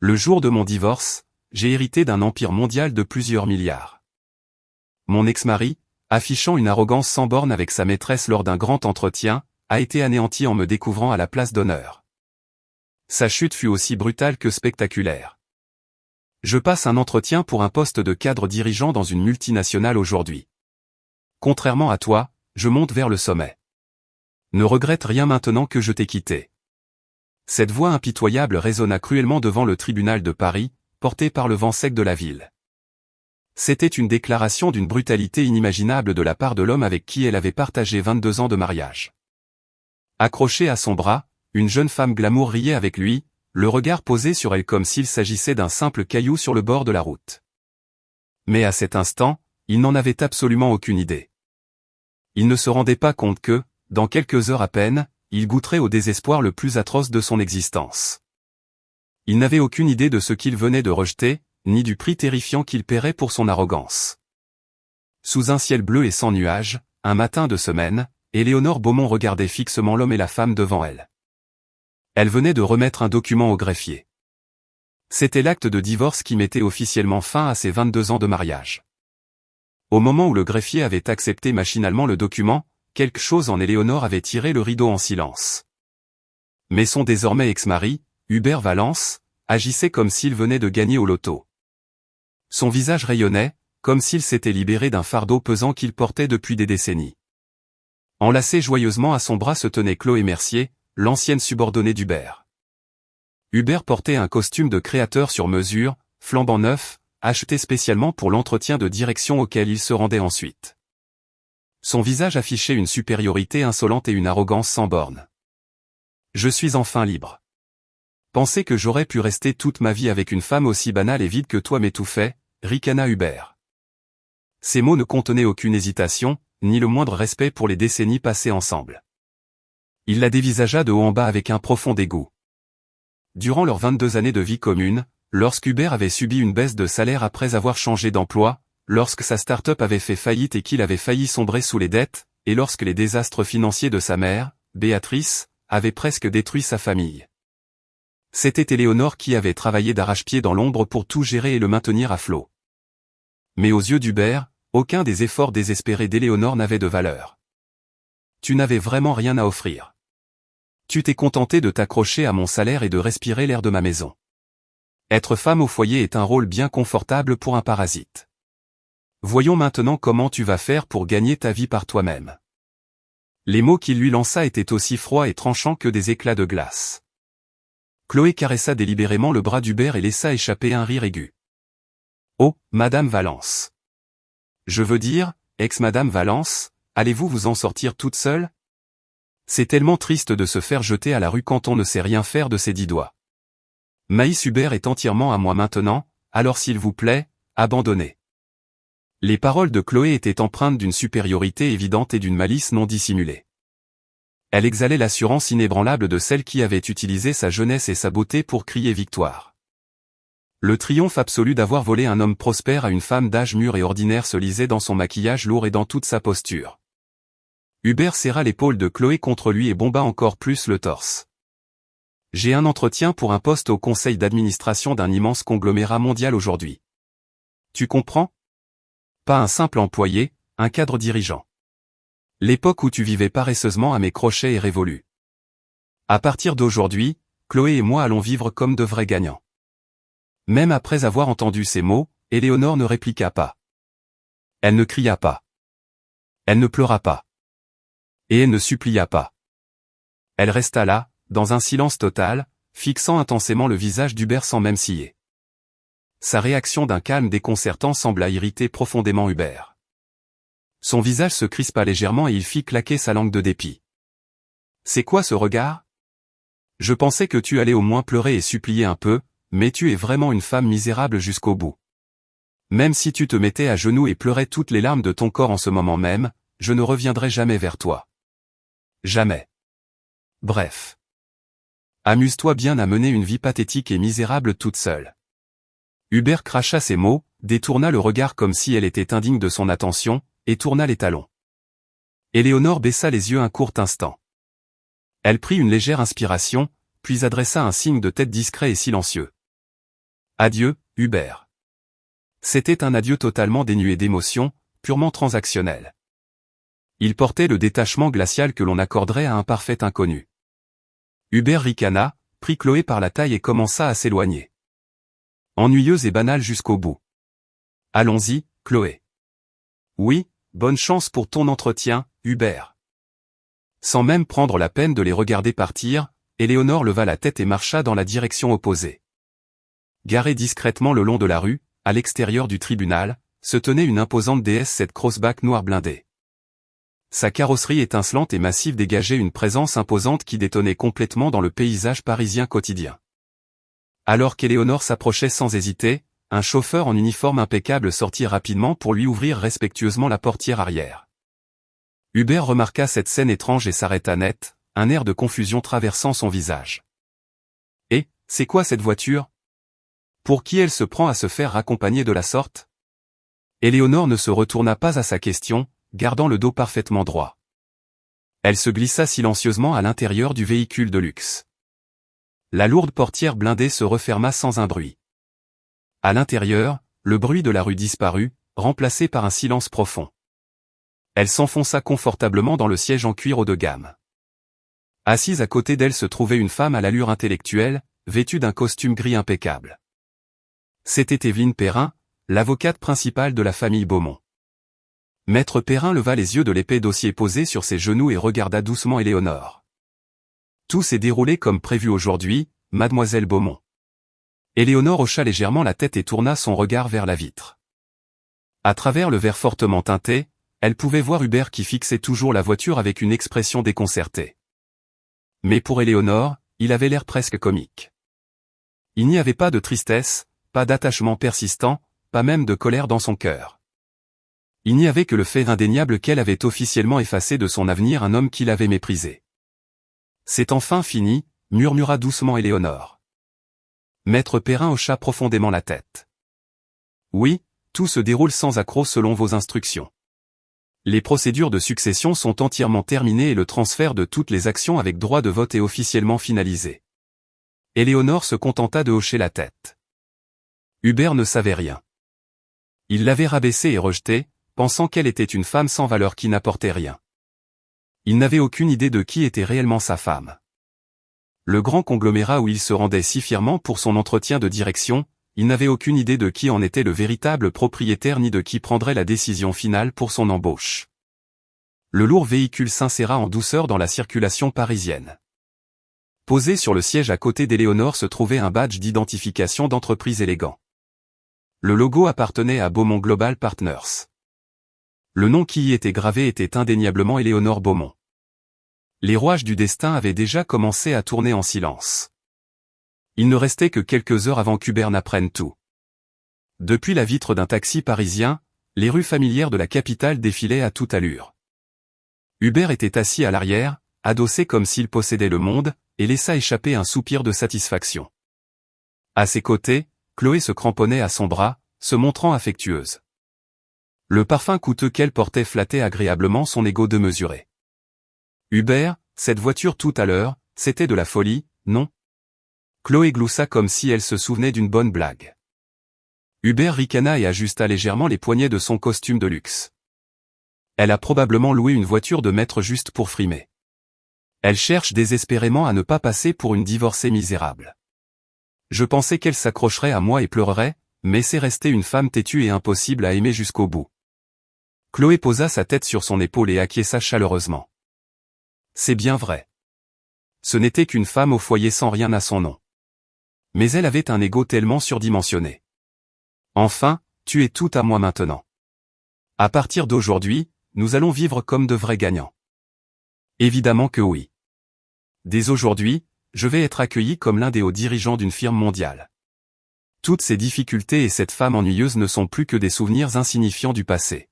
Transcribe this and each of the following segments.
Le jour de mon divorce, j'ai hérité d'un empire mondial de plusieurs milliards. Mon ex-mari, affichant une arrogance sans borne avec sa maîtresse lors d'un grand entretien, a été anéanti en me découvrant à la place d'honneur. Sa chute fut aussi brutale que spectaculaire. Je passe un entretien pour un poste de cadre dirigeant dans une multinationale aujourd'hui. Contrairement à toi, je monte vers le sommet. Ne regrette rien maintenant que je t'ai quitté. Cette voix impitoyable résonna cruellement devant le tribunal de Paris, porté par le vent sec de la ville. C'était une déclaration d'une brutalité inimaginable de la part de l'homme avec qui elle avait partagé 22 ans de mariage. Accrochée à son bras, une jeune femme glamour riait avec lui, le regard posé sur elle comme s'il s'agissait d'un simple caillou sur le bord de la route. Mais à cet instant, il n'en avait absolument aucune idée. Il ne se rendait pas compte que, dans quelques heures à peine, il goûterait au désespoir le plus atroce de son existence. Il n'avait aucune idée de ce qu'il venait de rejeter, ni du prix terrifiant qu'il paierait pour son arrogance. Sous un ciel bleu et sans nuages, un matin de semaine, Éléonore Beaumont regardait fixement l'homme et la femme devant elle. Elle venait de remettre un document au greffier. C'était l'acte de divorce qui mettait officiellement fin à ses 22 ans de mariage. Au moment où le greffier avait accepté machinalement le document, quelque chose en Éléonore avait tiré le rideau en silence. Mais son désormais ex-mari, Hubert Valence, agissait comme s'il venait de gagner au loto. Son visage rayonnait, comme s'il s'était libéré d'un fardeau pesant qu'il portait depuis des décennies. Enlacée joyeusement à son bras se tenait Chloé Mercier, l'ancienne subordonnée d'Hubert. Hubert portait un costume de créateur sur mesure, flambant neuf, acheté spécialement pour l'entretien de direction auquel il se rendait ensuite. Son visage affichait une supériorité insolente et une arrogance sans borne. « Je suis enfin libre. Penser que j'aurais pu rester toute ma vie avec une femme aussi banale et vide que toi m'étouffait, ricana Hubert. » Ces mots ne contenaient aucune hésitation, ni le moindre respect pour les décennies passées ensemble. Il la dévisagea de haut en bas avec un profond dégoût. Durant leurs 22 années de vie commune, lorsqu'Hubert avait subi une baisse de salaire après avoir changé d'emploi, lorsque sa start-up avait fait faillite et qu'il avait failli sombrer sous les dettes, et lorsque les désastres financiers de sa mère, Béatrice, avaient presque détruit sa famille. C'était Éléonore qui avait travaillé d'arrache-pied dans l'ombre pour tout gérer et le maintenir à flot. Mais aux yeux d'Hubert, aucun des efforts désespérés d'Éléonore n'avait de valeur. Tu n'avais vraiment rien à offrir. Tu t'es contenté de t'accrocher à mon salaire et de respirer l'air de ma maison. Être femme au foyer est un rôle bien confortable pour un parasite. Voyons maintenant comment tu vas faire pour gagner ta vie par toi-même. Les mots qu'il lui lança étaient aussi froids et tranchants que des éclats de glace. Chloé caressa délibérément le bras d'Hubert et laissa échapper un rire aigu. Oh, Madame Valence. Je veux dire, ex-Madame Valence, allez-vous vous en sortir toute seule? C'est tellement triste de se faire jeter à la rue quand on ne sait rien faire de ses 10 doigts. Maïs Hubert est entièrement à moi maintenant, alors s'il vous plaît, abandonnez. Les paroles de Chloé étaient empreintes d'une supériorité évidente et d'une malice non dissimulée. Elle exhalait l'assurance inébranlable de celle qui avait utilisé sa jeunesse et sa beauté pour crier victoire. Le triomphe absolu d'avoir volé un homme prospère à une femme d'âge mûr et ordinaire se lisait dans son maquillage lourd et dans toute sa posture. Hubert serra l'épaule de Chloé contre lui et bomba encore plus le torse. J'ai un entretien pour un poste au conseil d'administration d'un immense conglomérat mondial aujourd'hui. Tu comprends? Pas un simple employé, un cadre dirigeant. L'époque où tu vivais paresseusement à mes crochets est révolue. À partir d'aujourd'hui, Chloé et moi allons vivre comme de vrais gagnants. Même après avoir entendu ces mots, Éléonore ne répliqua pas. Elle ne cria pas. Elle ne pleura pas. Et elle ne supplia pas. Elle resta là, dans un silence total, fixant intensément le visage d'Hubert sans même ciller. Sa réaction d'un calme déconcertant sembla irriter profondément Hubert. Son visage se crispa légèrement et il fit claquer sa langue de dépit. « C'est quoi ce regard? Je pensais que tu allais au moins pleurer et supplier un peu, mais tu es vraiment une femme misérable jusqu'au bout. Même si tu te mettais à genoux et pleurais toutes les larmes de ton corps en ce moment même, je ne reviendrai jamais vers toi. Jamais. Bref. Amuse-toi bien à mener une vie pathétique et misérable toute seule. » Hubert cracha ces mots, détourna le regard comme si elle était indigne de son attention, et tourna les talons. Éléonore baissa les yeux un court instant. Elle prit une légère inspiration, puis adressa un signe de tête discret et silencieux. Adieu, Hubert. C'était un adieu totalement dénué d'émotion, purement transactionnel. Il portait le détachement glacial que l'on accorderait à un parfait inconnu. Hubert ricana, prit Chloé par la taille et commença à s'éloigner. Ennuyeuse et banale jusqu'au bout. Allons-y, Chloé. Oui, bonne chance pour ton entretien, Hubert. Sans même prendre la peine de les regarder partir, Éléonore leva la tête et marcha dans la direction opposée. Garée discrètement le long de la rue, à l'extérieur du tribunal, se tenait une imposante déesse cette crossback noire blindée. Sa carrosserie étincelante et massive dégageait une présence imposante qui détonnait complètement dans le paysage parisien quotidien. Alors qu'Éléonore s'approchait sans hésiter, un chauffeur en uniforme impeccable sortit rapidement pour lui ouvrir respectueusement la portière arrière. Hubert remarqua cette scène étrange et s'arrêta net, un air de confusion traversant son visage. « Et, c'est quoi cette voiture ? Pour qui elle se prend à se faire raccompagner de la sorte ?» Éléonore ne se retourna pas à sa question, gardant le dos parfaitement droit. Elle se glissa silencieusement à l'intérieur du véhicule de luxe. La lourde portière blindée se referma sans un bruit. À l'intérieur, le bruit de la rue disparut, remplacé par un silence profond. Elle s'enfonça confortablement dans le siège en cuir haut de gamme. Assise à côté d'elle se trouvait une femme à l'allure intellectuelle, vêtue d'un costume gris impeccable. C'était Évelyne Perrin, l'avocate principale de la famille Beaumont. Maître Perrin leva les yeux de l'épais dossier posé sur ses genoux et regarda doucement Éléonore. Tout s'est déroulé comme prévu aujourd'hui, mademoiselle Beaumont. Éléonore hocha légèrement la tête et tourna son regard vers la vitre. À travers le verre fortement teinté, elle pouvait voir Hubert qui fixait toujours la voiture avec une expression déconcertée. Mais pour Éléonore, il avait l'air presque comique. Il n'y avait pas de tristesse, pas d'attachement persistant, pas même de colère dans son cœur. Il n'y avait que le fait indéniable qu'elle avait officiellement effacé de son avenir un homme qui l'avait méprisé. « C'est enfin fini », murmura doucement Éléonore. Maître Perrin hocha profondément la tête. « Oui, tout se déroule sans accroc selon vos instructions. Les procédures de succession sont entièrement terminées et le transfert de toutes les actions avec droit de vote est officiellement finalisé. » Éléonore se contenta de hocher la tête. Hubert ne savait rien. Il l'avait rabaissée et rejetée, pensant qu'elle était une femme sans valeur qui n'apportait rien. Il n'avait aucune idée de qui était réellement sa femme. Le grand conglomérat où il se rendait si fièrement pour son entretien de direction, il n'avait aucune idée de qui en était le véritable propriétaire ni de qui prendrait la décision finale pour son embauche. Le lourd véhicule s'inséra en douceur dans la circulation parisienne. Posé sur le siège à côté d'Éléonore se trouvait un badge d'identification d'entreprise élégant. Le logo appartenait à Beaumont Global Partners. Le nom qui y était gravé était indéniablement Éléonore Beaumont. Les rouages du destin avaient déjà commencé à tourner en silence. Il ne restait que quelques heures avant qu'Hubert n'apprenne tout. Depuis la vitre d'un taxi parisien, les rues familières de la capitale défilaient à toute allure. Hubert était assis à l'arrière, adossé comme s'il possédait le monde, et laissa échapper un soupir de satisfaction. À ses côtés, Chloé se cramponnait à son bras, se montrant affectueuse. Le parfum coûteux qu'elle portait flattait agréablement son ego démesuré. « Hubert, cette voiture tout à l'heure, c'était de la folie, non ?» Chloé gloussa comme si elle se souvenait d'une bonne blague. Hubert ricana et ajusta légèrement les poignets de son costume de luxe. Elle a probablement loué une voiture de maître juste pour frimer. Elle cherche désespérément à ne pas passer pour une divorcée misérable. Je pensais qu'elle s'accrocherait à moi et pleurerait, mais c'est resté une femme têtue et impossible à aimer jusqu'au bout. Chloé posa sa tête sur son épaule et acquiesça chaleureusement. C'est bien vrai. Ce n'était qu'une femme au foyer sans rien à son nom. Mais elle avait un ego tellement surdimensionné. Enfin, tu es tout à moi maintenant. À partir d'aujourd'hui, nous allons vivre comme de vrais gagnants. Évidemment que oui. Dès aujourd'hui, je vais être accueilli comme l'un des hauts dirigeants d'une firme mondiale. Toutes ces difficultés et cette femme ennuyeuse ne sont plus que des souvenirs insignifiants du passé.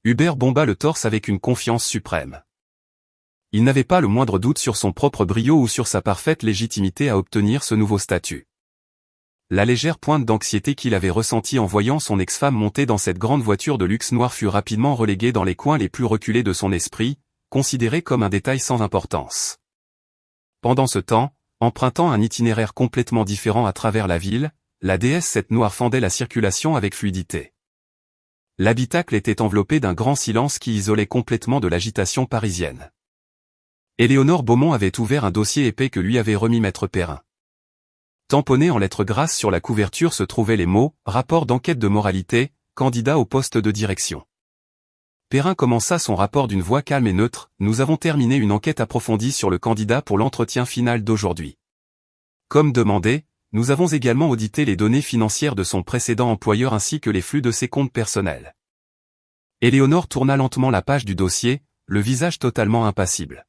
Hubert bomba le torse avec une confiance suprême. Il n'avait pas le moindre doute sur son propre brio ou sur sa parfaite légitimité à obtenir ce nouveau statut. La légère pointe d'anxiété qu'il avait ressentie en voyant son ex-femme monter dans cette grande voiture de luxe noire fut rapidement reléguée dans les coins les plus reculés de son esprit, considérée comme un détail sans importance. Pendant ce temps, empruntant un itinéraire complètement différent à travers la ville, la déesse Sept Noire fendait la circulation avec fluidité. L'habitacle était enveloppé d'un grand silence qui isolait complètement de l'agitation parisienne. Éléonore Beaumont avait ouvert un dossier épais que lui avait remis maître Perrin. Tamponnés en lettres grasses sur la couverture se trouvaient les mots « Rapport d'enquête de moralité, candidat au poste de direction ». Perrin commença son rapport d'une voix calme et neutre « Nous avons terminé une enquête approfondie sur le candidat pour l'entretien final d'aujourd'hui. Comme demandé, nous avons également audité les données financières de son précédent employeur ainsi que les flux de ses comptes personnels. » Éléonore tourna lentement la page du dossier, le visage totalement impassible.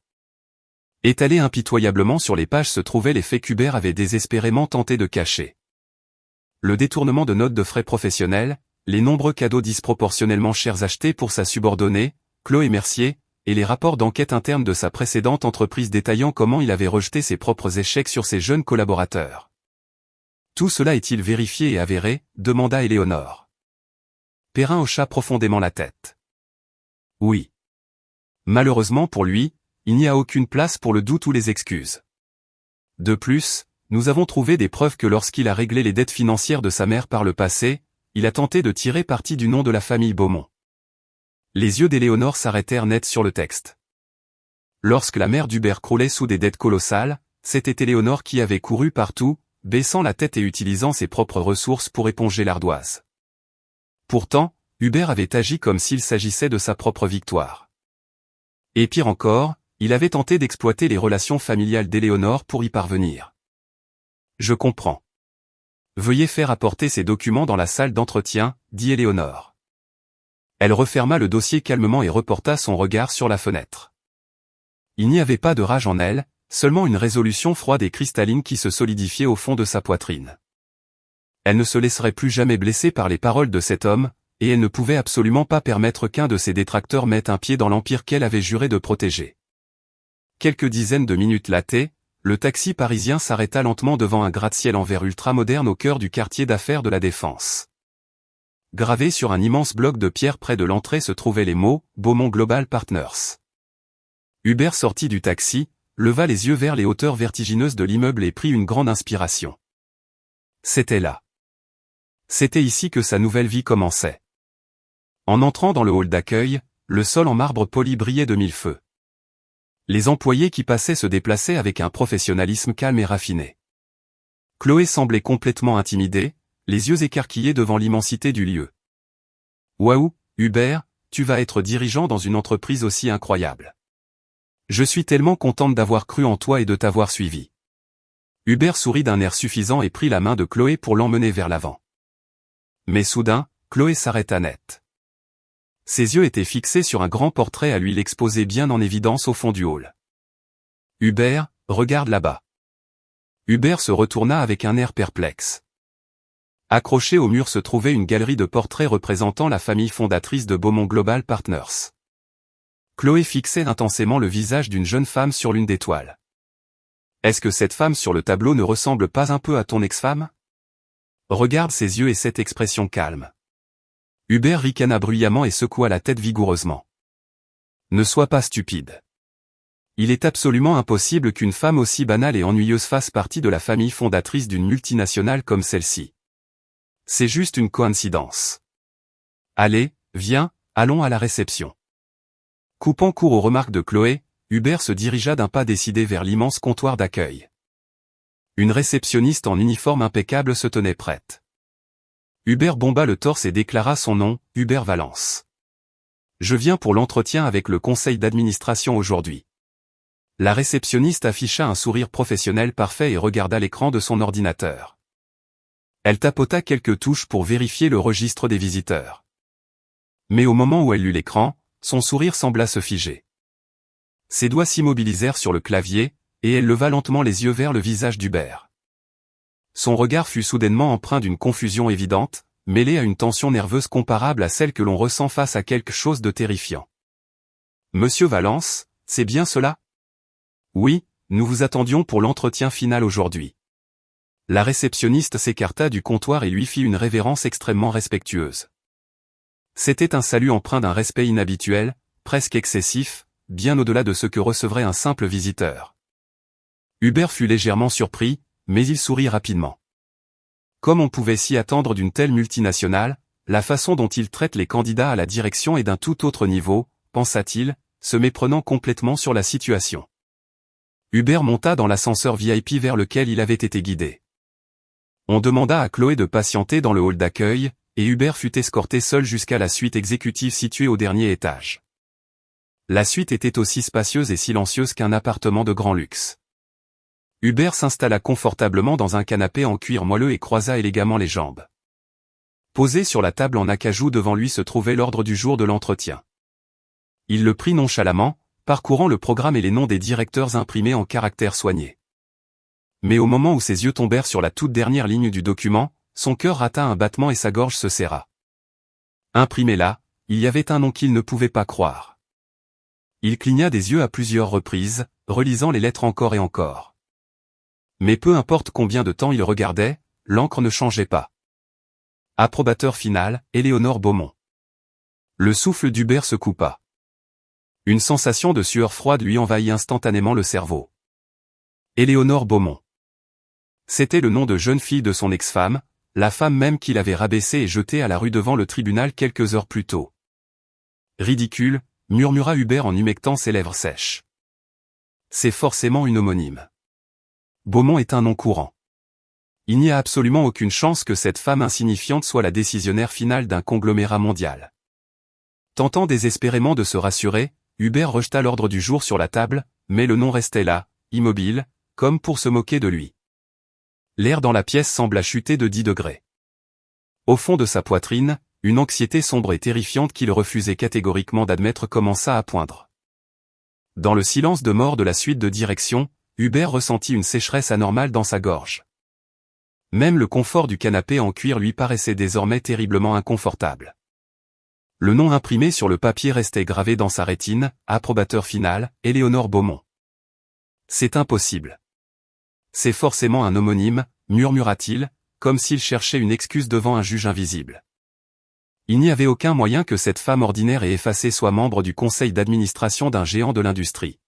Étalés impitoyablement sur les pages se trouvaient les faits qu'Hubert avait désespérément tenté de cacher. Le détournement de notes de frais professionnels, les nombreux cadeaux disproportionnellement chers achetés pour sa subordonnée, Chloé Mercier, et les rapports d'enquête interne de sa précédente entreprise détaillant comment il avait rejeté ses propres échecs sur ses jeunes collaborateurs. Tout cela est-il vérifié et avéré, demanda Éléonore. Perrin hocha profondément la tête. Oui. Malheureusement pour lui, il n'y a aucune place pour le doute ou les excuses. De plus, nous avons trouvé des preuves que lorsqu'il a réglé les dettes financières de sa mère par le passé, il a tenté de tirer parti du nom de la famille Beaumont. Les yeux d'Éléonore s'arrêtèrent net sur le texte. Lorsque la mère d'Hubert croulait sous des dettes colossales, c'était Éléonore qui avait couru partout, baissant la tête et utilisant ses propres ressources pour éponger l'ardoise. Pourtant, Hubert avait agi comme s'il s'agissait de sa propre victoire. Et pire encore, il avait tenté d'exploiter les relations familiales d'Éléonore pour y parvenir. Je comprends. Veuillez faire apporter ces documents dans la salle d'entretien, dit Éléonore. Elle referma le dossier calmement et reporta son regard sur la fenêtre. Il n'y avait pas de rage en elle, seulement une résolution froide et cristalline qui se solidifiait au fond de sa poitrine. Elle ne se laisserait plus jamais blesser par les paroles de cet homme, et elle ne pouvait absolument pas permettre qu'un de ses détracteurs mette un pied dans l'empire qu'elle avait juré de protéger. Quelques dizaines de minutes latées, le taxi parisien s'arrêta lentement devant un gratte-ciel en verre ultramoderne au cœur du quartier d'affaires de la Défense. Gravés sur un immense bloc de pierre près de l'entrée se trouvaient les mots « Beaumont Global Partners ». Hubert sortit du taxi, leva les yeux vers les hauteurs vertigineuses de l'immeuble et prit une grande inspiration. C'était là. C'était ici que sa nouvelle vie commençait. En entrant dans le hall d'accueil, le sol en marbre poli brillait de mille feux. Les employés qui passaient se déplaçaient avec un professionnalisme calme et raffiné. Chloé semblait complètement intimidée, les yeux écarquillés devant l'immensité du lieu. Waouh, Hubert, tu vas être dirigeant dans une entreprise aussi incroyable. Je suis tellement contente d'avoir cru en toi et de t'avoir suivi. Hubert sourit d'un air suffisant et prit la main de Chloé pour l'emmener vers l'avant. Mais soudain, Chloé s'arrêta net. Ses yeux étaient fixés sur un grand portrait à l'huile exposé bien en évidence au fond du hall. Hubert, regarde là-bas. Hubert se retourna avec un air perplexe. Accrochée au mur se trouvait une galerie de portraits représentant la famille fondatrice de Beaumont Global Partners. Chloé fixait intensément le visage d'une jeune femme sur l'une des toiles. Est-ce que cette femme sur le tableau ne ressemble pas un peu à ton ex-femme? Regarde ses yeux et cette expression calme. Hubert ricana bruyamment et secoua la tête vigoureusement. Ne sois pas stupide. Il est absolument impossible qu'une femme aussi banale et ennuyeuse fasse partie de la famille fondatrice d'une multinationale comme celle-ci. C'est juste une coïncidence. Allez, viens, allons à la réception. Coupant court aux remarques de Chloé, Hubert se dirigea d'un pas décidé vers l'immense comptoir d'accueil. Une réceptionniste en uniforme impeccable se tenait prête. Hubert bomba le torse et déclara son nom, Hubert Valence. Je viens pour l'entretien avec le conseil d'administration aujourd'hui. La réceptionniste afficha un sourire professionnel parfait et regarda l'écran de son ordinateur. Elle tapota quelques touches pour vérifier le registre des visiteurs. Mais au moment où elle lut l'écran, son sourire sembla se figer. Ses doigts s'immobilisèrent sur le clavier, et elle leva lentement les yeux vers le visage d'Hubert. Son regard fut soudainement empreint d'une confusion évidente, mêlée à une tension nerveuse comparable à celle que l'on ressent face à quelque chose de terrifiant. Monsieur Valence, c'est bien cela? Oui, nous vous attendions pour l'entretien final aujourd'hui. La réceptionniste s'écarta du comptoir et lui fit une révérence extrêmement respectueuse. C'était un salut empreint d'un respect inhabituel, presque excessif, bien au-delà de ce que recevrait un simple visiteur. Hubert fut légèrement surpris, mais il sourit rapidement. Comme on pouvait s'y attendre d'une telle multinationale, la façon dont il traite les candidats à la direction est d'un tout autre niveau, pensa-t-il, se méprenant complètement sur la situation. Hubert monta dans l'ascenseur VIP vers lequel il avait été guidé. On demanda à Chloé de patienter dans le hall d'accueil, et Hubert fut escorté seul jusqu'à la suite exécutive située au dernier étage. La suite était aussi spacieuse et silencieuse qu'un appartement de grand luxe. Hubert s'installa confortablement dans un canapé en cuir moelleux et croisa élégamment les jambes. Posé sur la table en acajou devant lui se trouvait l'ordre du jour de l'entretien. Il le prit nonchalamment, parcourant le programme et les noms des directeurs imprimés en caractères soignés. Mais au moment où ses yeux tombèrent sur la toute dernière ligne du document, son cœur rata un battement et sa gorge se serra. Imprimé là, il y avait un nom qu'il ne pouvait pas croire. Il cligna des yeux à plusieurs reprises, relisant les lettres encore et encore. Mais peu importe combien de temps il regardait, l'encre ne changeait pas. Approbateur final, Éléonore Beaumont. Le souffle d'Hubert se coupa. Une sensation de sueur froide lui envahit instantanément le cerveau. Éléonore Beaumont. C'était le nom de jeune fille de son ex-femme, la femme même qu'il avait rabaissée et jetée à la rue devant le tribunal quelques heures plus tôt. Ridicule, murmura Hubert en humectant ses lèvres sèches. C'est forcément une homonyme. Beaumont est un nom courant. Il n'y a absolument aucune chance que cette femme insignifiante soit la décisionnaire finale d'un conglomérat mondial. Tentant désespérément de se rassurer, Hubert rejeta l'ordre du jour sur la table, mais le nom restait là, immobile, comme pour se moquer de lui. L'air dans la pièce sembla chuter de 10 degrés. Au fond de sa poitrine, une anxiété sombre et terrifiante qu'il refusait catégoriquement d'admettre commença à poindre. Dans le silence de mort de la suite de direction, Hubert ressentit une sécheresse anormale dans sa gorge. Même le confort du canapé en cuir lui paraissait désormais terriblement inconfortable. Le nom imprimé sur le papier restait gravé dans sa rétine, approbateur final, Éléonore Beaumont. C'est impossible. C'est forcément un homonyme, murmura-t-il, comme s'il cherchait une excuse devant un juge invisible. Il n'y avait aucun moyen que cette femme ordinaire et effacée soit membre du conseil d'administration d'un géant de l'industrie.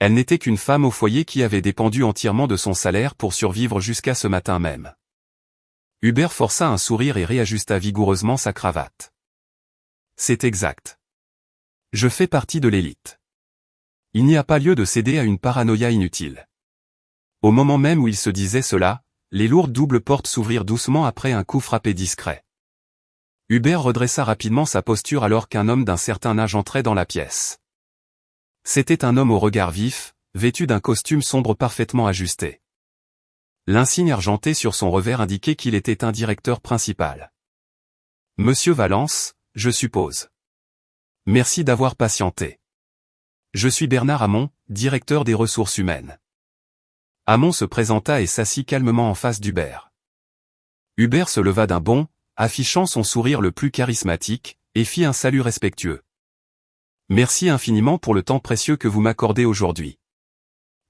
Elle n'était qu'une femme au foyer qui avait dépendu entièrement de son salaire pour survivre jusqu'à ce matin même. Hubert força un sourire et réajusta vigoureusement sa cravate. C'est exact. Je fais partie de l'élite. Il n'y a pas lieu de céder à une paranoïa inutile. Au moment même où il se disait cela, les lourdes doubles portes s'ouvrirent doucement après un coup frappé discret. Hubert redressa rapidement sa posture alors qu'un homme d'un certain âge entrait dans la pièce. C'était un homme au regard vif, vêtu d'un costume sombre parfaitement ajusté. L'insigne argenté sur son revers indiquait qu'il était un directeur principal. Monsieur Valence, je suppose. Merci d'avoir patienté. Je suis Bernard Hamon, directeur des ressources humaines. Hamon se présenta et s'assit calmement en face d'Hubert. Hubert se leva d'un bond, affichant son sourire le plus charismatique, et fit un salut respectueux. Merci infiniment pour le temps précieux que vous m'accordez aujourd'hui.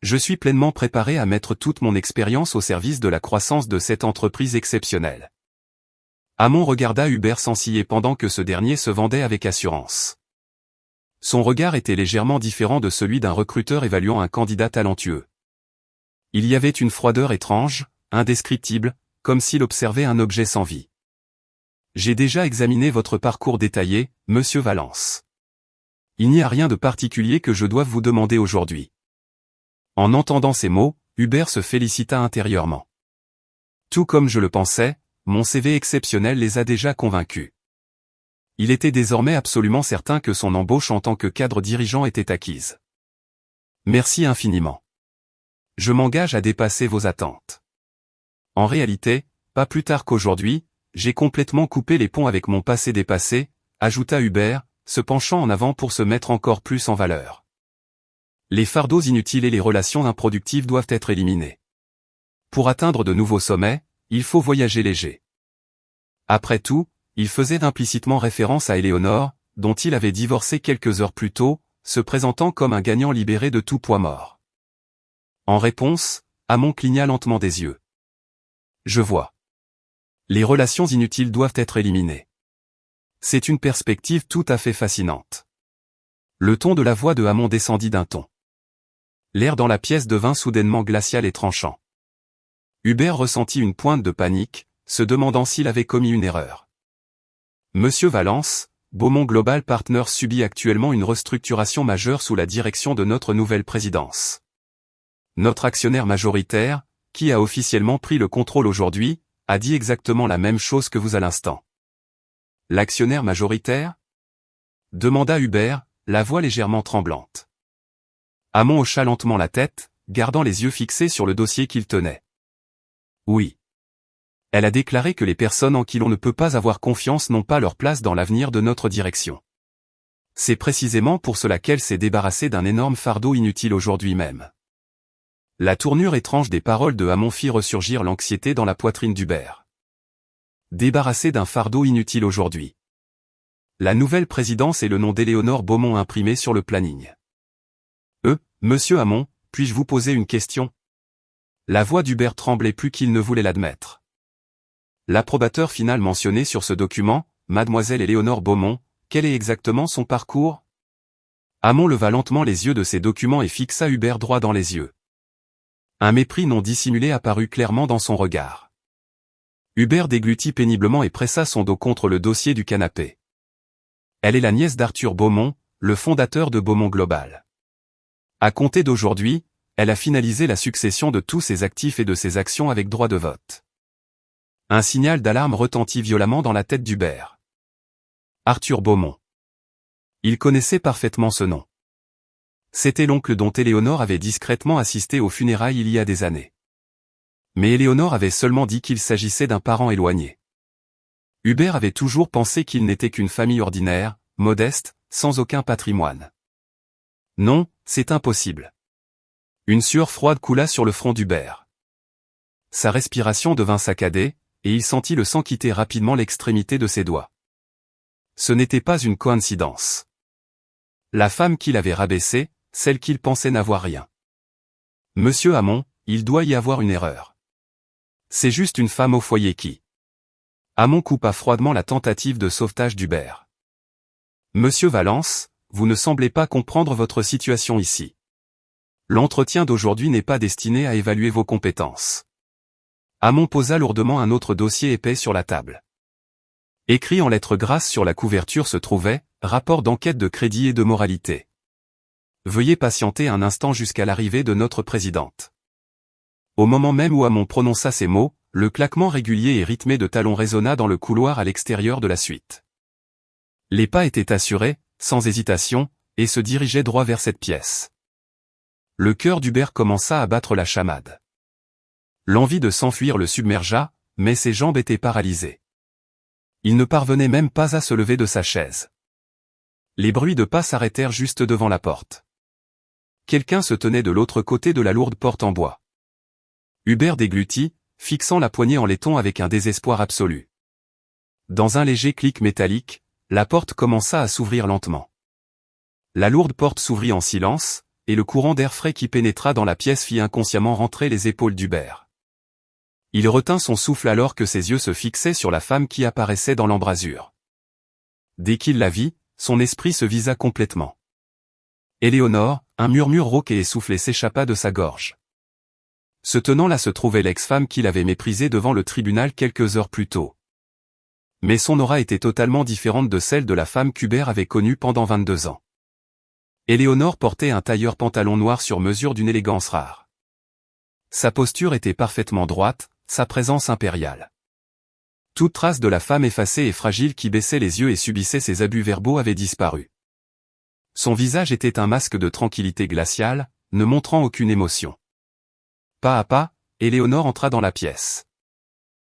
Je suis pleinement préparé à mettre toute mon expérience au service de la croissance de cette entreprise exceptionnelle. Hamon regarda Hubert s'ensiller pendant que ce dernier se vendait avec assurance. Son regard était légèrement différent de celui d'un recruteur évaluant un candidat talentueux. Il y avait une froideur étrange, indescriptible, comme s'il observait un objet sans vie. J'ai déjà examiné votre parcours détaillé, monsieur Valence. Il n'y a rien de particulier que je doive vous demander aujourd'hui. En entendant ces mots, Hubert se félicita intérieurement. Tout comme je le pensais, mon CV exceptionnel les a déjà convaincus. Il était désormais absolument certain que son embauche en tant que cadre dirigeant était acquise. Merci infiniment. Je m'engage à dépasser vos attentes. En réalité, pas plus tard qu'aujourd'hui, j'ai complètement coupé les ponts avec mon passé dépassé, ajouta Hubert, se penchant en avant pour se mettre encore plus en valeur. Les fardeaux inutiles et les relations improductives doivent être éliminés. Pour atteindre de nouveaux sommets, il faut voyager léger. Après tout, il faisait implicitement référence à Éléonore, dont il avait divorcé quelques heures plus tôt, se présentant comme un gagnant libéré de tout poids mort. En réponse, Hamon cligna lentement des yeux. Je vois. Les relations inutiles doivent être éliminées. C'est une perspective tout à fait fascinante. Le ton de la voix de Hamon descendit d'un ton. L'air dans la pièce devint soudainement glacial et tranchant. Hubert ressentit une pointe de panique, se demandant s'il avait commis une erreur. Monsieur Valence, Beaumont Global Partners subit actuellement une restructuration majeure sous la direction de notre nouvelle présidence. Notre actionnaire majoritaire, qui a officiellement pris le contrôle aujourd'hui, a dit exactement la même chose que vous à l'instant. L'actionnaire majoritaire ? Demanda Hubert, la voix légèrement tremblante. Hamon hocha lentement la tête, gardant les yeux fixés sur le dossier qu'il tenait. Oui. Elle a déclaré que les personnes en qui l'on ne peut pas avoir confiance n'ont pas leur place dans l'avenir de notre direction. C'est précisément pour cela qu'elle s'est débarrassée d'un énorme fardeau inutile aujourd'hui même. La tournure étrange des paroles de Hamon fit ressurgir l'anxiété dans la poitrine d'Hubert. Débarrassée d'un fardeau inutile aujourd'hui. La nouvelle présidence et le nom d'Éléonore Beaumont imprimé sur le planning. Monsieur Hamon, puis-je vous poser une question ? La voix d'Hubert tremblait plus qu'il ne voulait l'admettre. L'approbateur final mentionné sur ce document, Mademoiselle Éléonore Beaumont, quel est exactement son parcours ? Hamon leva lentement les yeux de ses documents et fixa Hubert droit dans les yeux. Un mépris non dissimulé apparut clairement dans son regard. Hubert déglutit péniblement et pressa son dos contre le dossier du canapé. Elle est la nièce d'Arthur Beaumont, le fondateur de Beaumont Global. À compter d'aujourd'hui, elle a finalisé la succession de tous ses actifs et de ses actions avec droit de vote. Un signal d'alarme retentit violemment dans la tête d'Hubert. Arthur Beaumont. Il connaissait parfaitement ce nom. C'était l'oncle dont Éléonore avait discrètement assisté aux funérailles il y a des années. Mais Éléonore avait seulement dit qu'il s'agissait d'un parent éloigné. Hubert avait toujours pensé qu'il n'était qu'une famille ordinaire, modeste, sans aucun patrimoine. Non, c'est impossible. Une sueur froide coula sur le front d'Hubert. Sa respiration devint saccadée, et il sentit le sang quitter rapidement l'extrémité de ses doigts. Ce n'était pas une coïncidence. La femme qu'il avait rabaissée, celle qu'il pensait n'avoir rien. Monsieur Hamon, il doit y avoir une erreur. C'est juste une femme au foyer qui... Hamon coupa froidement la tentative de sauvetage d'Hubert. Monsieur Valence, vous ne semblez pas comprendre votre situation ici. L'entretien d'aujourd'hui n'est pas destiné à évaluer vos compétences. Hamon posa lourdement un autre dossier épais sur la table. Écrit en lettres grasses sur la couverture se trouvait « Rapport d'enquête de crédit et de moralité ». Veuillez patienter un instant jusqu'à l'arrivée de notre présidente. Au moment même où Hamon prononça ces mots, le claquement régulier et rythmé de talons résonna dans le couloir à l'extérieur de la suite. Les pas étaient assurés, sans hésitation, et se dirigeaient droit vers cette pièce. Le cœur d'Hubert commença à battre la chamade. L'envie de s'enfuir le submergea, mais ses jambes étaient paralysées. Il ne parvenait même pas à se lever de sa chaise. Les bruits de pas s'arrêtèrent juste devant la porte. Quelqu'un se tenait de l'autre côté de la lourde porte en bois. Hubert déglutit, fixant la poignée en laiton avec un désespoir absolu. Dans un léger clic métallique, la porte commença à s'ouvrir lentement. La lourde porte s'ouvrit en silence, et le courant d'air frais qui pénétra dans la pièce fit inconsciemment rentrer les épaules d'Hubert. Il retint son souffle alors que ses yeux se fixaient sur la femme qui apparaissait dans l'embrasure. Dès qu'il la vit, son esprit se visa complètement. Éléonore, un murmure rauque et essoufflé s'échappa de sa gorge. Se tenant là se trouvait l'ex-femme qu'il avait méprisée devant le tribunal quelques heures plus tôt. Mais son aura était totalement différente de celle de la femme qu'Hubert avait connue pendant 22 ans. Éléonore portait un tailleur pantalon noir sur mesure d'une élégance rare. Sa posture était parfaitement droite, sa présence impériale. Toute trace de la femme effacée et fragile qui baissait les yeux et subissait ses abus verbaux avait disparu. Son visage était un masque de tranquillité glaciale, ne montrant aucune émotion. Pas à pas, Éléonore entra dans la pièce.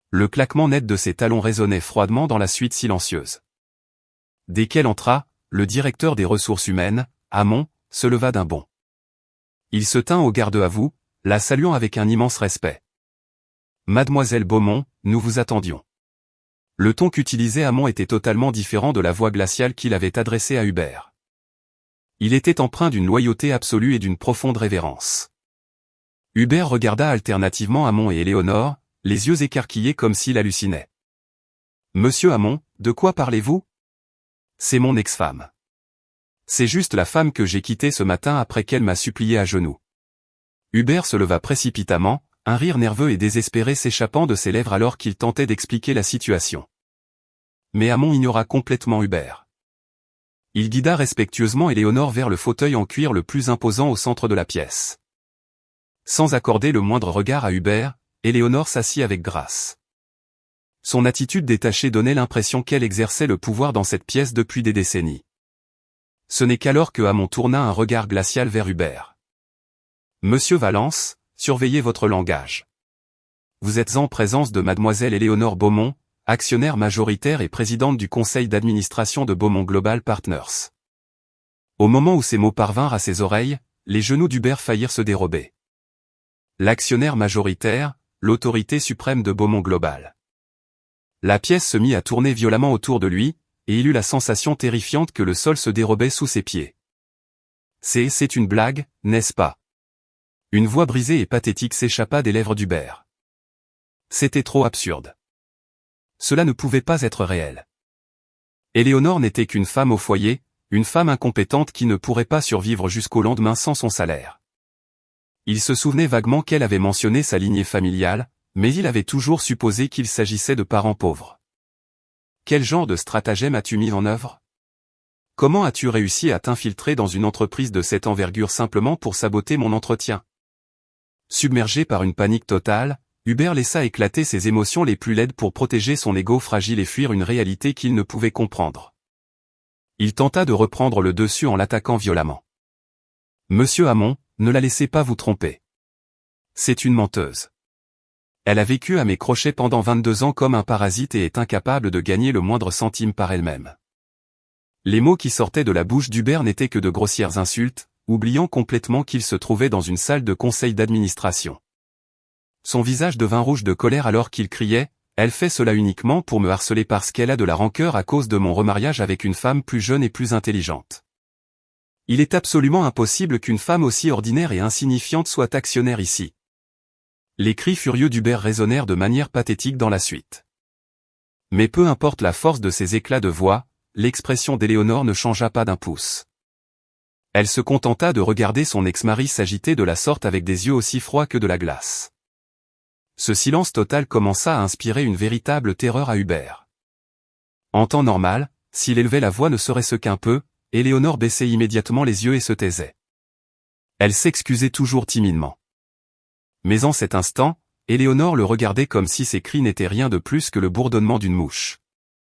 Le claquement net de ses talons résonnait froidement dans la suite silencieuse. Dès qu'elle entra, le directeur des ressources humaines, Hamon, se leva d'un bond. Il se tint au garde à vous, la saluant avec un immense respect. Mademoiselle Beaumont, nous vous attendions. Le ton qu'utilisait Hamon était totalement différent de la voix glaciale qu'il avait adressée à Hubert. Il était empreint d'une loyauté absolue et d'une profonde révérence. Hubert regarda alternativement Hamon et Éléonore, les yeux écarquillés comme s'il hallucinait. Monsieur Hamon, de quoi parlez-vous ? C'est mon ex-femme. C'est juste la femme que j'ai quittée ce matin après qu'elle m'a supplié à genoux. Hubert se leva précipitamment, un rire nerveux et désespéré s'échappant de ses lèvres alors qu'il tentait d'expliquer la situation. Mais Hamon ignora complètement Hubert. Il guida respectueusement Éléonore vers le fauteuil en cuir le plus imposant au centre de la pièce. Sans accorder le moindre regard à Hubert, Éléonore s'assit avec grâce. Son attitude détachée donnait l'impression qu'elle exerçait le pouvoir dans cette pièce depuis des décennies. Ce n'est qu'alors que Hamon tourna un regard glacial vers Hubert. « Monsieur Valence, surveillez votre langage. Vous êtes en présence de mademoiselle Éléonore Beaumont, actionnaire majoritaire et présidente du conseil d'administration de Beaumont Global Partners. » Au moment où ces mots parvinrent à ses oreilles, les genoux d'Hubert faillirent se dérober. L'actionnaire majoritaire, l'autorité suprême de Beaumont Global. La pièce se mit à tourner violemment autour de lui, et il eut la sensation terrifiante que le sol se dérobait sous ses pieds. C'est une blague, n'est-ce pas? Une voix brisée et pathétique s'échappa des lèvres d'Hubert. C'était trop absurde. Cela ne pouvait pas être réel. Éléonore n'était qu'une femme au foyer, une femme incompétente qui ne pourrait pas survivre jusqu'au lendemain sans son salaire. Il se souvenait vaguement qu'elle avait mentionné sa lignée familiale, mais il avait toujours supposé qu'il s'agissait de parents pauvres. Quel genre de stratagème as-tu mis en œuvre? Comment as-tu réussi à t'infiltrer dans une entreprise de cette envergure simplement pour saboter mon entretien? Submergé par une panique totale, Hubert laissa éclater ses émotions les plus laides pour protéger son ego fragile et fuir une réalité qu'il ne pouvait comprendre. Il tenta de reprendre le dessus en l'attaquant violemment. « Monsieur Hamon, ne la laissez pas vous tromper. C'est une menteuse. Elle a vécu à mes crochets pendant 22 ans comme un parasite et est incapable de gagner le moindre centime par elle-même. » Les mots qui sortaient de la bouche d'Hubert n'étaient que de grossières insultes, oubliant complètement qu'il se trouvait dans une salle de conseil d'administration. Son visage devint rouge de colère alors qu'il criait « Elle fait cela uniquement pour me harceler parce qu'elle a de la rancœur à cause de mon remariage avec une femme plus jeune et plus intelligente. Il est absolument impossible qu'une femme aussi ordinaire et insignifiante soit actionnaire ici. » Les cris furieux d'Hubert résonnèrent de manière pathétique dans la suite. Mais peu importe la force de ses éclats de voix, l'expression d'Éléonore ne changea pas d'un pouce. Elle se contenta de regarder son ex-mari s'agiter de la sorte avec des yeux aussi froids que de la glace. Ce silence total commença à inspirer une véritable terreur à Hubert. En temps normal, s'il élevait la voix ne serait-ce qu'un peu, Éléonore baissait immédiatement les yeux et se taisait. Elle s'excusait toujours timidement. Mais en cet instant, Éléonore le regardait comme si ses cris n'étaient rien de plus que le bourdonnement d'une mouche.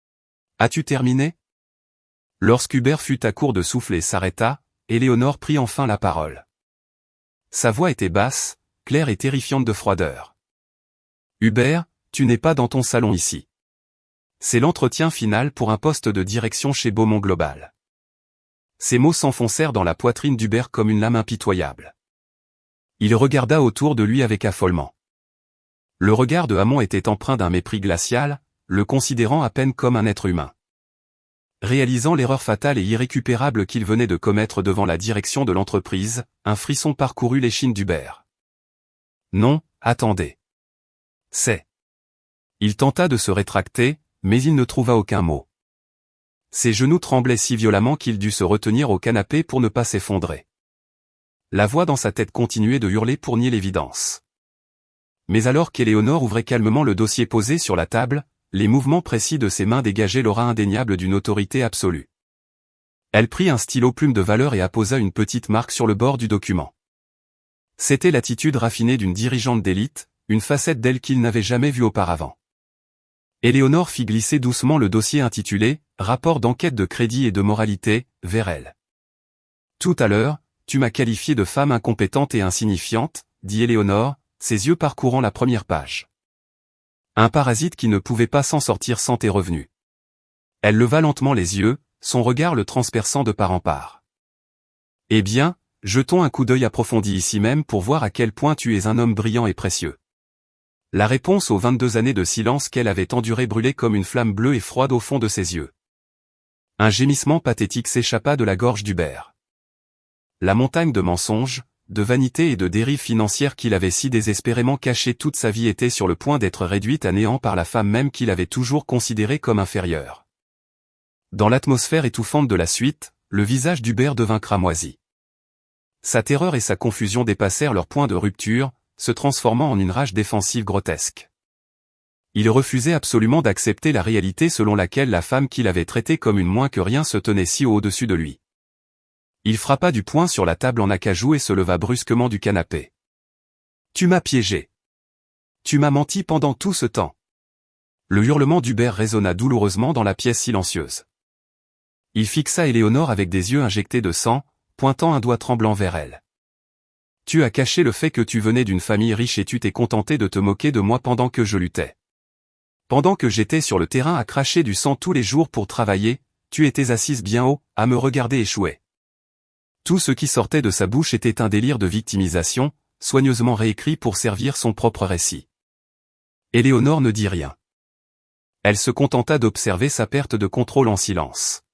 « As-tu terminé ?» Lorsqu'Hubert fut à court de souffle et s'arrêta, Éléonore prit enfin la parole. Sa voix était basse, claire et terrifiante de froideur. « Hubert, tu n'es pas dans ton salon ici. C'est l'entretien final pour un poste de direction chez Beaumont Global. » Ces mots s'enfoncèrent dans la poitrine d'Hubert comme une lame impitoyable. Il regarda autour de lui avec affolement. Le regard de Hamon était empreint d'un mépris glacial, le considérant à peine comme un être humain. Réalisant l'erreur fatale et irrécupérable qu'il venait de commettre devant la direction de l'entreprise, un frisson parcourut l'échine d'Hubert. Non, attendez. C'est. Il tenta de se rétracter, mais il ne trouva aucun mot. Ses genoux tremblaient si violemment qu'il dut se retenir au canapé pour ne pas s'effondrer. La voix dans sa tête continuait de hurler pour nier l'évidence. Mais alors qu'Éléonore ouvrait calmement le dossier posé sur la table, les mouvements précis de ses mains dégageaient l'aura indéniable d'une autorité absolue. Elle prit un stylo plume de valeur et apposa une petite marque sur le bord du document. C'était l'attitude raffinée d'une dirigeante d'élite, une facette d'elle qu'il n'avait jamais vue auparavant. Éléonore fit glisser doucement le dossier intitulé « Rapport d'enquête de crédit et de moralité » vers elle. « Tout à l'heure, tu m'as qualifié de femme incompétente et insignifiante, » dit Éléonore, ses yeux parcourant la première page. Un parasite qui ne pouvait pas s'en sortir sans tes revenus. Elle leva lentement les yeux, son regard le transperçant de part en part. Eh bien, jetons un coup d'œil approfondi ici même pour voir à quel point tu es un homme brillant et précieux. La réponse aux 22 années de silence qu'elle avait enduré brûlait comme une flamme bleue et froide au fond de ses yeux. Un gémissement pathétique s'échappa de la gorge d'Hubert. La montagne de mensonges, de vanité et de dérives financières qu'il avait si désespérément cachées toute sa vie était sur le point d'être réduite à néant par la femme même qu'il avait toujours considérée comme inférieure. Dans l'atmosphère étouffante de la suite, le visage d'Hubert devint cramoisi. Sa terreur et sa confusion dépassèrent leur point de rupture, se transformant en une rage défensive grotesque. Il refusait absolument d'accepter la réalité selon laquelle la femme qu'il avait traitée comme une moins que rien se tenait si haut au-dessus de lui. Il frappa du poing sur la table en acajou et se leva brusquement du canapé. « Tu m'as piégé. Tu m'as menti pendant tout ce temps. » Le hurlement d'Hubert résonna douloureusement dans la pièce silencieuse. Il fixa Éléonore avec des yeux injectés de sang, pointant un doigt tremblant vers elle. « Tu as caché le fait que tu venais d'une famille riche et tu t'es contenté de te moquer de moi pendant que je luttais. Pendant que j'étais sur le terrain à cracher du sang tous les jours pour travailler, tu étais assise bien haut, à me regarder échouer. » Tout ce qui sortait de sa bouche était un délire de victimisation, soigneusement réécrit pour servir son propre récit. Éléonore ne dit rien. Elle se contenta d'observer sa perte de contrôle en silence.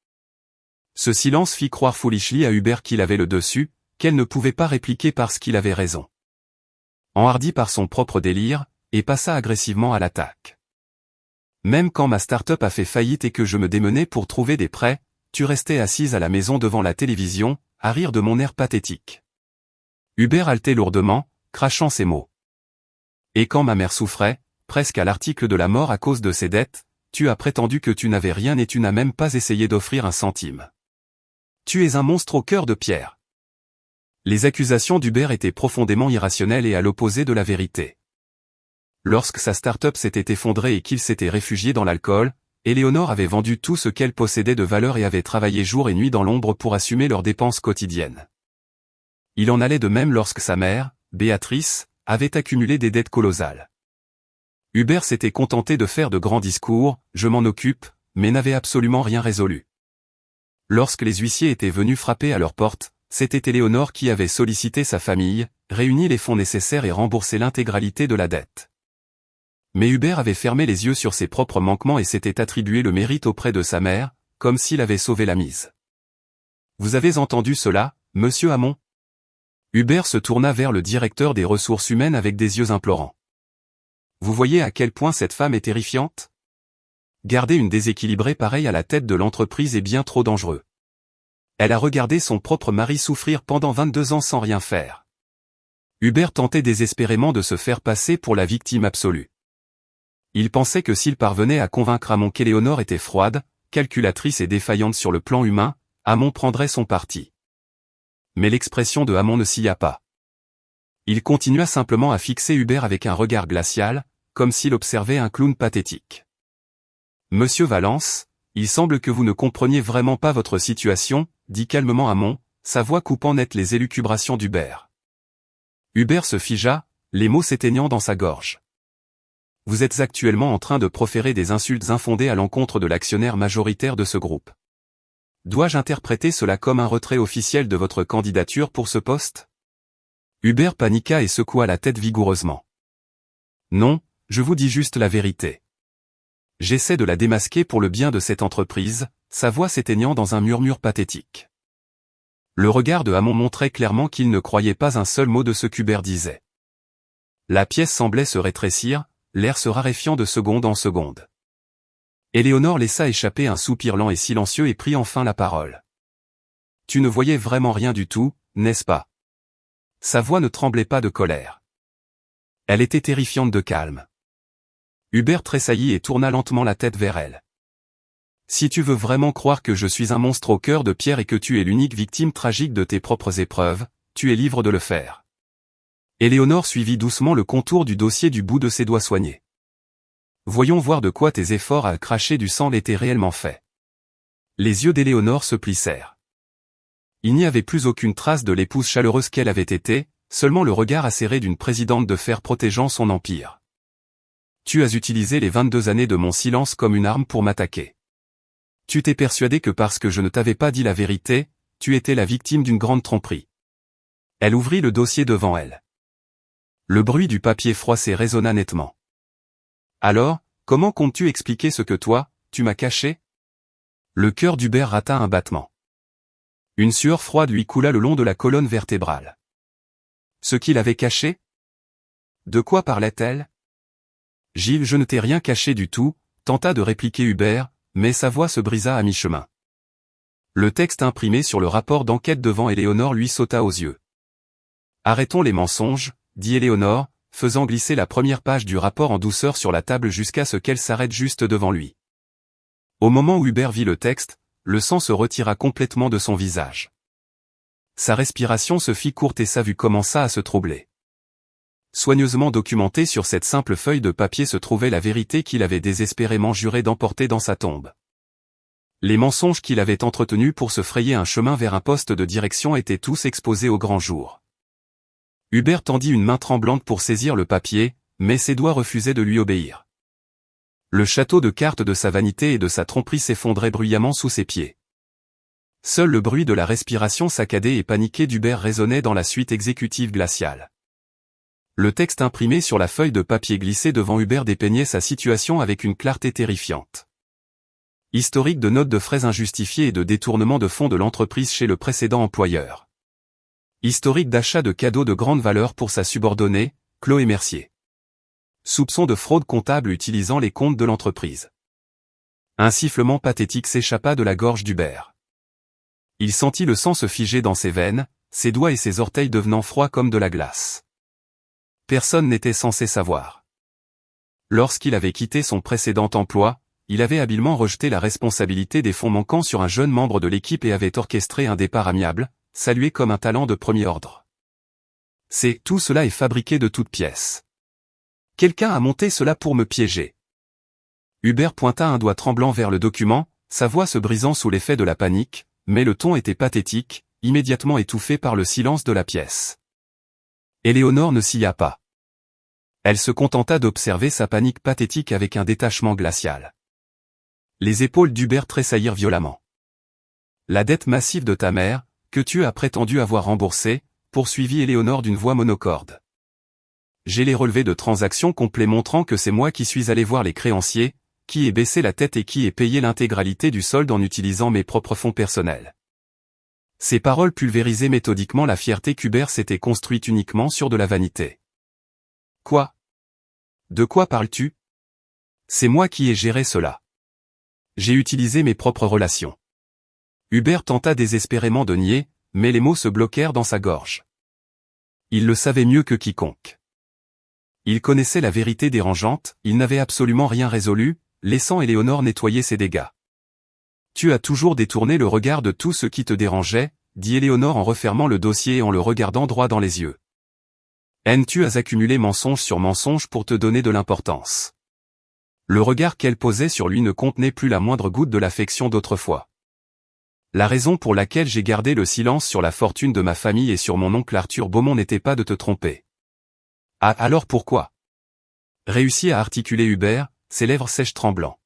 Ce silence fit croire foolishly à Hubert qu'il avait le dessus, qu'elle ne pouvait pas répliquer parce qu'il avait raison. Enhardi par son propre délire, et passa agressivement à l'attaque. Même quand ma start-up a fait faillite et que je me démenais pour trouver des prêts, tu restais assise à la maison devant la télévision, à rire de mon air pathétique. Hubert haletait lourdement, crachant ses mots. Et quand ma mère souffrait, presque à l'article de la mort à cause de ses dettes, tu as prétendu que tu n'avais rien et tu n'as même pas essayé d'offrir un centime. Tu es un monstre au cœur de pierre. Les accusations d'Hubert étaient profondément irrationnelles et à l'opposé de la vérité. Lorsque sa start-up s'était effondrée et qu'il s'était réfugié dans l'alcool, Éléonore avait vendu tout ce qu'elle possédait de valeur et avait travaillé jour et nuit dans l'ombre pour assumer leurs dépenses quotidiennes. Il en allait de même lorsque sa mère, Béatrice, avait accumulé des dettes colossales. Hubert s'était contenté de faire de grands discours, « je m'en occupe », mais n'avait absolument rien résolu. Lorsque les huissiers étaient venus frapper à leur porte, c'était Éléonore qui avait sollicité sa famille, réuni les fonds nécessaires et remboursé l'intégralité de la dette. Mais Hubert avait fermé les yeux sur ses propres manquements et s'était attribué le mérite auprès de sa mère, comme s'il avait sauvé la mise. « Vous avez entendu cela, monsieur Hamon ?» Hubert se tourna vers le directeur des ressources humaines avec des yeux implorants. « Vous voyez à quel point cette femme est terrifiante ? Garder une déséquilibrée pareille à la tête de l'entreprise est bien trop dangereux. Elle a regardé son propre mari souffrir pendant 22 ans sans rien faire. » Hubert tentait désespérément de se faire passer pour la victime absolue. Il pensait que s'il parvenait à convaincre Hamon qu'Éléonore était froide, calculatrice et défaillante sur le plan humain, Hamon prendrait son parti. Mais l'expression de Hamon ne scia pas. Il continua simplement à fixer Hubert avec un regard glacial, comme s'il observait un clown pathétique. « Monsieur Valence, il semble que vous ne compreniez vraiment pas votre situation, » dit calmement Hamon, sa voix coupant net les élucubrations d'Hubert. Hubert se figea, les mots s'éteignant dans sa gorge. « Vous êtes actuellement en train de proférer des insultes infondées à l'encontre de l'actionnaire majoritaire de ce groupe. Dois-je interpréter cela comme un retrait officiel de votre candidature pour ce poste ?» Hubert paniqua et secoua la tête vigoureusement. « Non, je vous dis juste la vérité. J'essaie de la démasquer pour le bien de cette entreprise, » sa voix s'éteignant dans un murmure pathétique. Le regard de Hamon montrait clairement qu'il ne croyait pas un seul mot de ce qu'Hubert disait. La pièce semblait se rétrécir, l'air se raréfiant de seconde en seconde. Éléonore laissa échapper un soupir lent et silencieux et prit enfin la parole. « Tu ne voyais vraiment rien du tout, n'est-ce pas ?» Sa voix ne tremblait pas de colère. Elle était terrifiante de calme. Hubert tressaillit et tourna lentement la tête vers elle. « Si tu veux vraiment croire que je suis un monstre au cœur de pierre et que tu es l'unique victime tragique de tes propres épreuves, tu es libre de le faire. » Éléonore suivit doucement le contour du dossier du bout de ses doigts soignés. « Voyons voir de quoi tes efforts à cracher du sang l'étaient réellement faits. » Les yeux d'Éléonore se plissèrent. Il n'y avait plus aucune trace de l'épouse chaleureuse qu'elle avait été, seulement le regard acéré d'une présidente de fer protégeant son empire. « Tu as utilisé les 22 années de mon silence comme une arme pour m'attaquer. Tu t'es persuadé que parce que je ne t'avais pas dit la vérité, tu étais la victime d'une grande tromperie. » Elle ouvrit le dossier devant elle. Le bruit du papier froissé résonna nettement. « Alors, comment comptes-tu expliquer ce que toi, tu m'as caché ?» Le cœur d'Hubert rata un battement. Une sueur froide lui coula le long de la colonne vertébrale. Ce qu'il avait caché ? De quoi parlait-elle ? « Gilles, je ne t'ai rien caché du tout, » tenta de répliquer Hubert, mais sa voix se brisa à mi-chemin. Le texte imprimé sur le rapport d'enquête devant Éléonore lui sauta aux yeux. « Arrêtons les mensonges, » dit Éléonore, faisant glisser la première page du rapport en douceur sur la table jusqu'à ce qu'elle s'arrête juste devant lui. Au moment où Hubert vit le texte, le sang se retira complètement de son visage. Sa respiration se fit courte et sa vue commença à se troubler. Soigneusement documentée sur cette simple feuille de papier se trouvait la vérité qu'il avait désespérément juré d'emporter dans sa tombe. Les mensonges qu'il avait entretenus pour se frayer un chemin vers un poste de direction étaient tous exposés au grand jour. Hubert tendit une main tremblante pour saisir le papier, mais ses doigts refusaient de lui obéir. Le château de cartes de sa vanité et de sa tromperie s'effondrait bruyamment sous ses pieds. Seul le bruit de la respiration saccadée et paniquée d'Hubert résonnait dans la suite exécutive glaciale. Le texte imprimé sur la feuille de papier glissée devant Hubert dépeignait sa situation avec une clarté terrifiante. Historique de notes de frais injustifiés et de détournement de fonds de l'entreprise chez le précédent employeur. Historique d'achat de cadeaux de grande valeur pour sa subordonnée, Chloé Mercier. Soupçon de fraude comptable utilisant les comptes de l'entreprise. Un sifflement pathétique s'échappa de la gorge d'Hubert. Il sentit le sang se figer dans ses veines, ses doigts et ses orteils devenant froids comme de la glace. Personne n'était censé savoir. Lorsqu'il avait quitté son précédent emploi, il avait habilement rejeté la responsabilité des fonds manquants sur un jeune membre de l'équipe et avait orchestré un départ amiable, salué comme un talent de premier ordre. Tout cela est fabriqué de toutes pièces. Quelqu'un a monté cela pour me piéger. Hubert pointa un doigt tremblant vers le document, sa voix se brisant sous l'effet de la panique, mais le ton était pathétique, immédiatement étouffé par le silence de la pièce. Éléonore ne sia pas. Elle se contenta d'observer sa panique pathétique avec un détachement glacial. Les épaules d'Hubert tressaillirent violemment. La dette massive de ta mère, que tu as prétendu avoir remboursée, poursuivit Éléonore d'une voix monocorde. J'ai les relevés de transactions complets montrant que c'est moi qui suis allé voir les créanciers, qui ai baissé la tête et qui ai payé l'intégralité du solde en utilisant mes propres fonds personnels. Ces paroles pulvérisaient méthodiquement la fierté qu'Hubert s'était construite uniquement sur de la vanité. Quoi? De quoi parles-tu? C'est moi qui ai géré cela. J'ai utilisé mes propres relations. Hubert tenta désespérément de nier, mais les mots se bloquèrent dans sa gorge. Il le savait mieux que quiconque. Il connaissait la vérité dérangeante, il n'avait absolument rien résolu, laissant Éléonore nettoyer ses dégâts. Tu as toujours détourné le regard de tout ce qui te dérangeait, dit Éléonore en refermant le dossier et en le regardant droit dans les yeux. Tu as accumulé mensonge sur mensonge pour te donner de l'importance. Le regard qu'elle posait sur lui ne contenait plus la moindre goutte de l'affection d'autrefois. La raison pour laquelle j'ai gardé le silence sur la fortune de ma famille et sur mon oncle Arthur Beaumont n'était pas de te tromper. Ah, alors pourquoi? Réussit à articuler Hubert, ses lèvres sèches tremblant.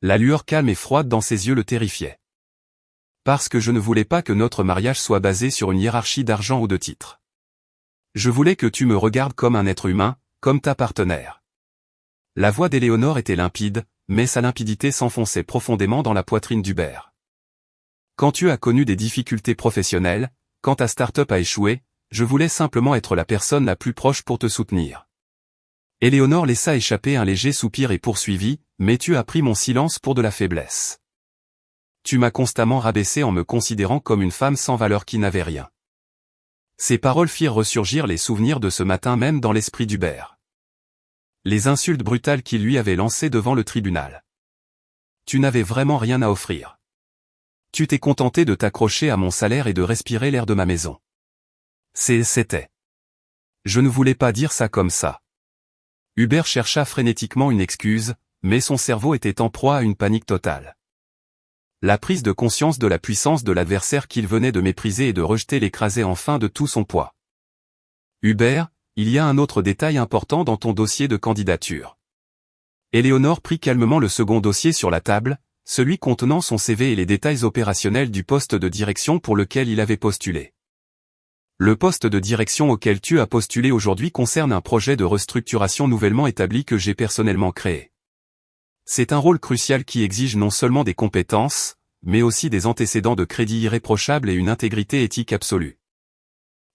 La lueur calme et froide dans ses yeux le terrifiait. Parce que je ne voulais pas que notre mariage soit basé sur une hiérarchie d'argent ou de titres. Je voulais que tu me regardes comme un être humain, comme ta partenaire. La voix d'Éléonore était limpide, mais sa limpidité s'enfonçait profondément dans la poitrine d'Hubert. Quand tu as connu des difficultés professionnelles, quand ta start-up a échoué, je voulais simplement être la personne la plus proche pour te soutenir. Éléonore laissa échapper un léger soupir et poursuivit, mais tu as pris mon silence pour de la faiblesse. Tu m'as constamment rabaissé en me considérant comme une femme sans valeur qui n'avait rien. Ces paroles firent ressurgir les souvenirs de ce matin même dans l'esprit d'Hubert. Les insultes brutales qu'il lui avait lancées devant le tribunal. Tu n'avais vraiment rien à offrir. Tu t'es contenté de t'accrocher à mon salaire et de respirer l'air de ma maison. C'était. Je ne voulais pas dire ça comme ça. Hubert chercha frénétiquement une excuse, mais son cerveau était en proie à une panique totale. La prise de conscience de la puissance de l'adversaire qu'il venait de mépriser et de rejeter l'écrasait enfin de tout son poids. Hubert, il y a un autre détail important dans ton dossier de candidature. Éléonore prit calmement le second dossier sur la table, celui contenant son CV et les détails opérationnels du poste de direction pour lequel il avait postulé. Le poste de direction auquel tu as postulé aujourd'hui concerne un projet de restructuration nouvellement établi que j'ai personnellement créé. C'est un rôle crucial qui exige non seulement des compétences, mais aussi des antécédents de crédit irréprochables et une intégrité éthique absolue.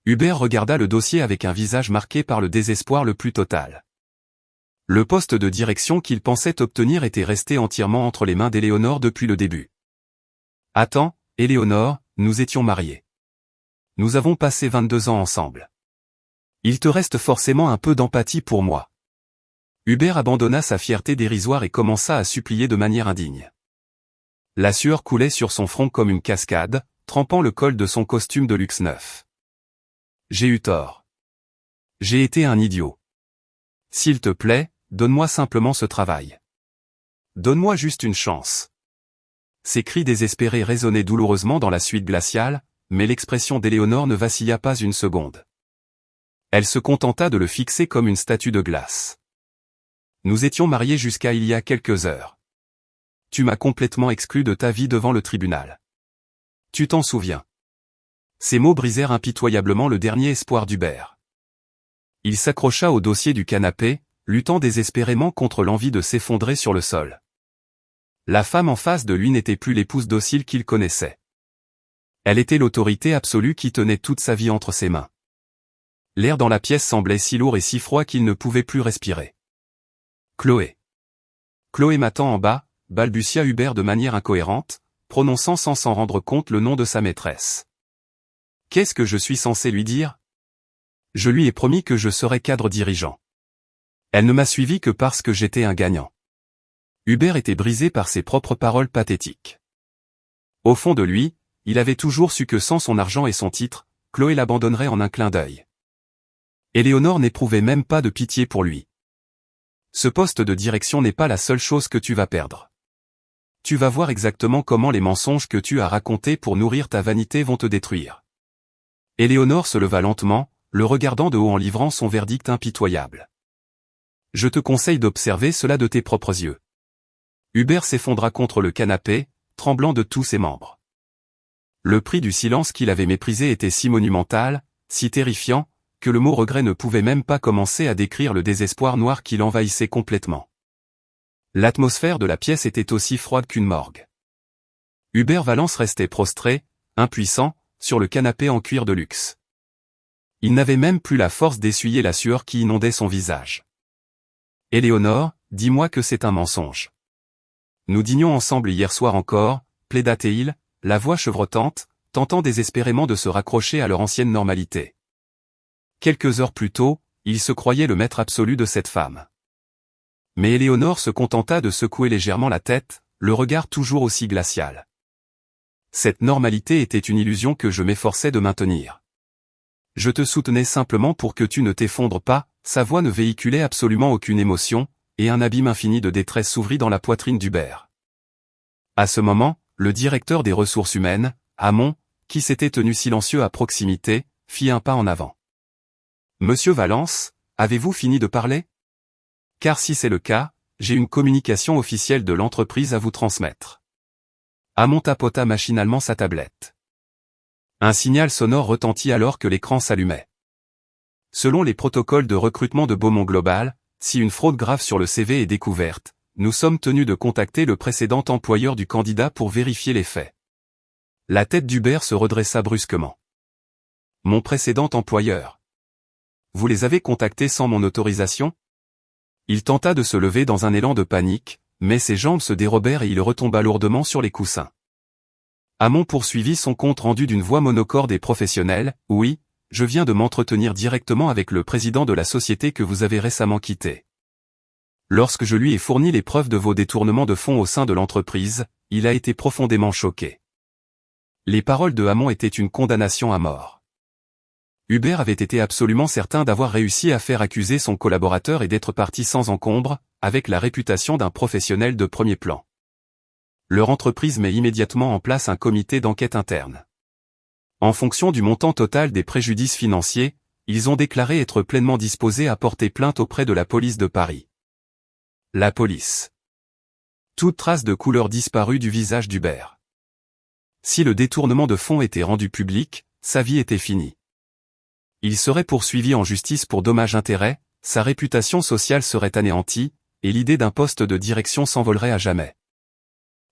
Hubert regarda le dossier avec un visage marqué par le désespoir le plus total. Le poste de direction qu'il pensait obtenir était resté entièrement entre les mains d'Éléonore depuis le début. Attends, Éléonore, nous étions mariés. Nous avons passé 22 ans ensemble. Il te reste forcément un peu d'empathie pour moi. Hubert abandonna sa fierté dérisoire et commença à supplier de manière indigne. La sueur coulait sur son front comme une cascade, trempant le col de son costume de luxe neuf. J'ai eu tort. J'ai été un idiot. S'il te plaît, donne-moi simplement ce travail. Donne-moi juste une chance. Ses cris désespérés résonnaient douloureusement dans la suite glaciale, mais l'expression d'Éléonore ne vacilla pas une seconde. Elle se contenta de le fixer comme une statue de glace. Nous étions mariés jusqu'à il y a quelques heures. Tu m'as complètement exclu de ta vie devant le tribunal. Tu t'en souviens. Ces mots brisèrent impitoyablement le dernier espoir d'Hubert. Il s'accrocha au dossier du canapé, luttant désespérément contre l'envie de s'effondrer sur le sol. La femme en face de lui n'était plus l'épouse docile qu'il connaissait. Elle était l'autorité absolue qui tenait toute sa vie entre ses mains. L'air dans la pièce semblait si lourd et si froid qu'il ne pouvait plus respirer. Chloé. Chloé m'attend en bas, balbutia Hubert de manière incohérente, prononçant sans s'en rendre compte le nom de sa maîtresse. Qu'est-ce que je suis censé lui dire? Je lui ai promis que je serais cadre dirigeant. Elle ne m'a suivi que parce que j'étais un gagnant. Hubert était brisé par ses propres paroles pathétiques. Au fond de lui, il avait toujours su que sans son argent et son titre, Chloé l'abandonnerait en un clin d'œil. Éléonore n'éprouvait même pas de pitié pour lui. Ce poste de direction n'est pas la seule chose que tu vas perdre. Tu vas voir exactement comment les mensonges que tu as racontés pour nourrir ta vanité vont te détruire. Éléonore se leva lentement, le regardant de haut en livrant son verdict impitoyable. Je te conseille d'observer cela de tes propres yeux. Hubert s'effondra contre le canapé, tremblant de tous ses membres. Le prix du silence qu'il avait méprisé était si monumental, si terrifiant, que le mot regret ne pouvait même pas commencer à décrire le désespoir noir qui l'envahissait complètement. L'atmosphère de la pièce était aussi froide qu'une morgue. Hubert Valence restait prostré, impuissant, sur le canapé en cuir de luxe. Il n'avait même plus la force d'essuyer la sueur qui inondait son visage. Éléonore, dis-moi que c'est un mensonge. Nous dînions ensemble hier soir encore, plaida-t-il, la voix chevrotante, tentant désespérément de se raccrocher à leur ancienne normalité. Quelques heures plus tôt, il se croyait le maître absolu de cette femme. Mais Éléonore se contenta de secouer légèrement la tête, le regard toujours aussi glacial. Cette normalité était une illusion que je m'efforçais de maintenir. Je te soutenais simplement pour que tu ne t'effondres pas, sa voix ne véhiculait absolument aucune émotion, et un abîme infini de détresse s'ouvrit dans la poitrine d'Hubert. À ce moment, le directeur des ressources humaines, Hamon, qui s'était tenu silencieux à proximité, fit un pas en avant. Monsieur Valence, avez-vous fini de parler? Car si c'est le cas, j'ai une communication officielle de l'entreprise à vous transmettre. Hamon tapota machinalement sa tablette. Un signal sonore retentit alors que l'écran s'allumait. Selon les protocoles de recrutement de Beaumont Global, si une fraude grave sur le CV est découverte, nous sommes tenus de contacter le précédent employeur du candidat pour vérifier les faits. La tête d'Hubert se redressa brusquement. Mon précédent employeur. Vous les avez contactés sans mon autorisation? Il tenta de se lever dans un élan de panique, mais ses jambes se dérobèrent et il retomba lourdement sur les coussins. Hamon poursuivit son compte rendu d'une voix monocorde et professionnelle. Oui, je viens de m'entretenir directement avec le président de la société que vous avez récemment quittée. Lorsque je lui ai fourni les preuves de vos détournements de fonds au sein de l'entreprise, il a été profondément choqué. Les paroles de Hamon étaient une condamnation à mort. Hubert avait été absolument certain d'avoir réussi à faire accuser son collaborateur et d'être parti sans encombre, avec la réputation d'un professionnel de premier plan. Leur entreprise met immédiatement en place un comité d'enquête interne. En fonction du montant total des préjudices financiers, ils ont déclaré être pleinement disposés à porter plainte auprès de la police de Paris. La police. Toute trace de couleur disparut du visage d'Hubert. Si le détournement de fonds était rendu public, sa vie était finie. Il serait poursuivi en justice pour dommages-intérêts, sa réputation sociale serait anéantie, et l'idée d'un poste de direction s'envolerait à jamais.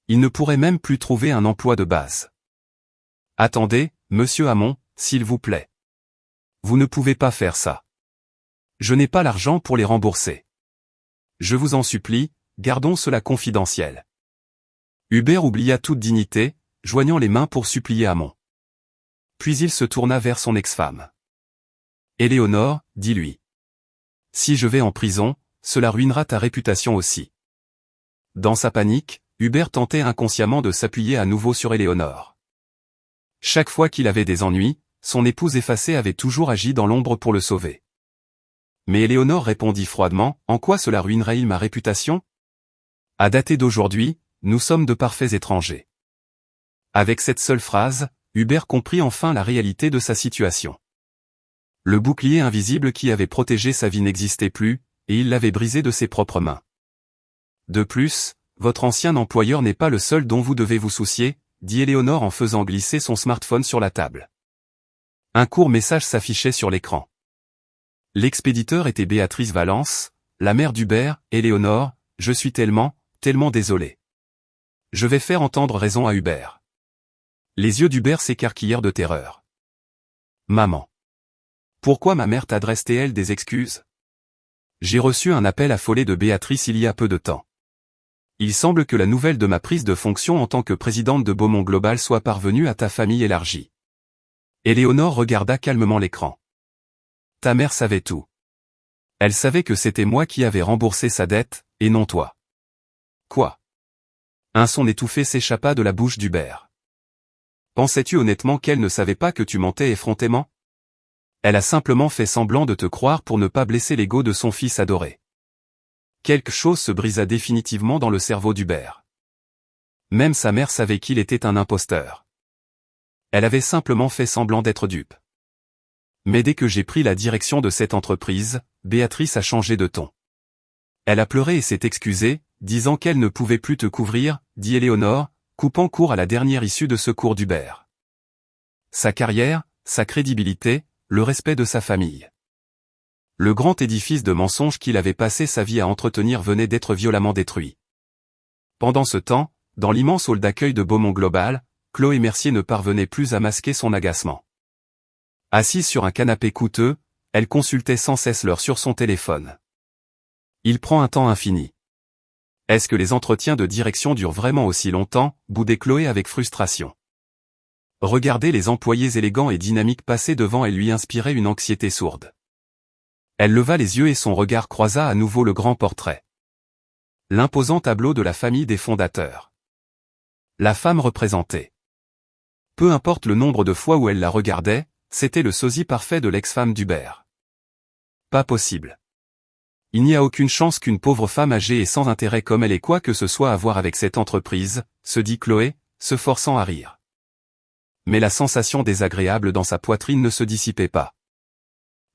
Il ne pourrait même plus trouver un emploi de base. Attendez, monsieur Hamon, s'il vous plaît. Vous ne pouvez pas faire ça. Je n'ai pas l'argent pour les rembourser. Je vous en supplie, gardons cela confidentiel. Hubert oublia toute dignité, joignant les mains pour supplier Hamon. Puis il se tourna vers son ex-femme. Éléonore, dis-lui. Si je vais en prison, cela ruinera ta réputation aussi. Dans sa panique, Hubert tentait inconsciemment de s'appuyer à nouveau sur Éléonore. Chaque fois qu'il avait des ennuis, son épouse effacée avait toujours agi dans l'ombre pour le sauver. Mais Éléonore répondit froidement, « En quoi cela ruinerait-il ma réputation ? À dater d'aujourd'hui, nous sommes de parfaits étrangers. » Avec cette seule phrase, Hubert comprit enfin la réalité de sa situation. Le bouclier invisible qui avait protégé sa vie n'existait plus, et il l'avait brisé de ses propres mains. De plus, votre ancien employeur n'est pas le seul dont vous devez vous soucier, dit Éléonore en faisant glisser son smartphone sur la table. Un court message s'affichait sur l'écran. L'expéditeur était Béatrice Valence, la mère d'Hubert. Éléonore, je suis tellement désolé. Je vais faire entendre raison à Hubert. Les yeux d'Hubert s'écarquillèrent de terreur. Maman. Pourquoi ma mère t'adresse-t-elle des excuses? J'ai reçu un appel affolé de Béatrice il y a peu de temps. Il semble que la nouvelle de ma prise de fonction en tant que présidente de Beaumont Global soit parvenue à ta famille élargie. Éléonore regarda calmement l'écran. Ta mère savait tout. Elle savait que c'était moi qui avais remboursé sa dette, et non toi. Quoi? Un son étouffé s'échappa de la bouche d'Hubert. Pensais-tu honnêtement qu'elle ne savait pas que tu mentais effrontément? Elle a simplement fait semblant de te croire pour ne pas blesser l'ego de son fils adoré. Quelque chose se brisa définitivement dans le cerveau d'Hubert. Même sa mère savait qu'il était un imposteur. Elle avait simplement fait semblant d'être dupe. Mais dès que j'ai pris la direction de cette entreprise, Béatrice a changé de ton. Elle a pleuré et s'est excusée, disant qu'elle ne pouvait plus te couvrir, dit Éléonore, coupant court à la dernière issue de ce cours d'Hubert. Sa carrière, sa crédibilité, le respect de sa famille. Le grand édifice de mensonges qu'il avait passé sa vie à entretenir venait d'être violemment détruit. Pendant ce temps, dans l'immense hall d'accueil de Beaumont Global, Chloé Mercier ne parvenait plus à masquer son agacement. Assise sur un canapé coûteux, elle consultait sans cesse l'heure sur son téléphone. Il prend un temps infini. Est-ce que les entretiens de direction durent vraiment aussi longtemps, boudait Chloé avec frustration. Regarder les employés élégants et dynamiques passer devant elle lui inspirait une anxiété sourde. Elle leva les yeux et son regard croisa à nouveau le grand portrait. L'imposant tableau de la famille des fondateurs. La femme représentée. Peu importe le nombre de fois où elle la regardait, c'était le sosie parfait de l'ex-femme d'Hubert. Pas possible. Il n'y a aucune chance qu'une pauvre femme âgée et sans intérêt comme elle ait quoi que ce soit à voir avec cette entreprise, se dit Chloé, se forçant à rire. Mais la sensation désagréable dans sa poitrine ne se dissipait pas.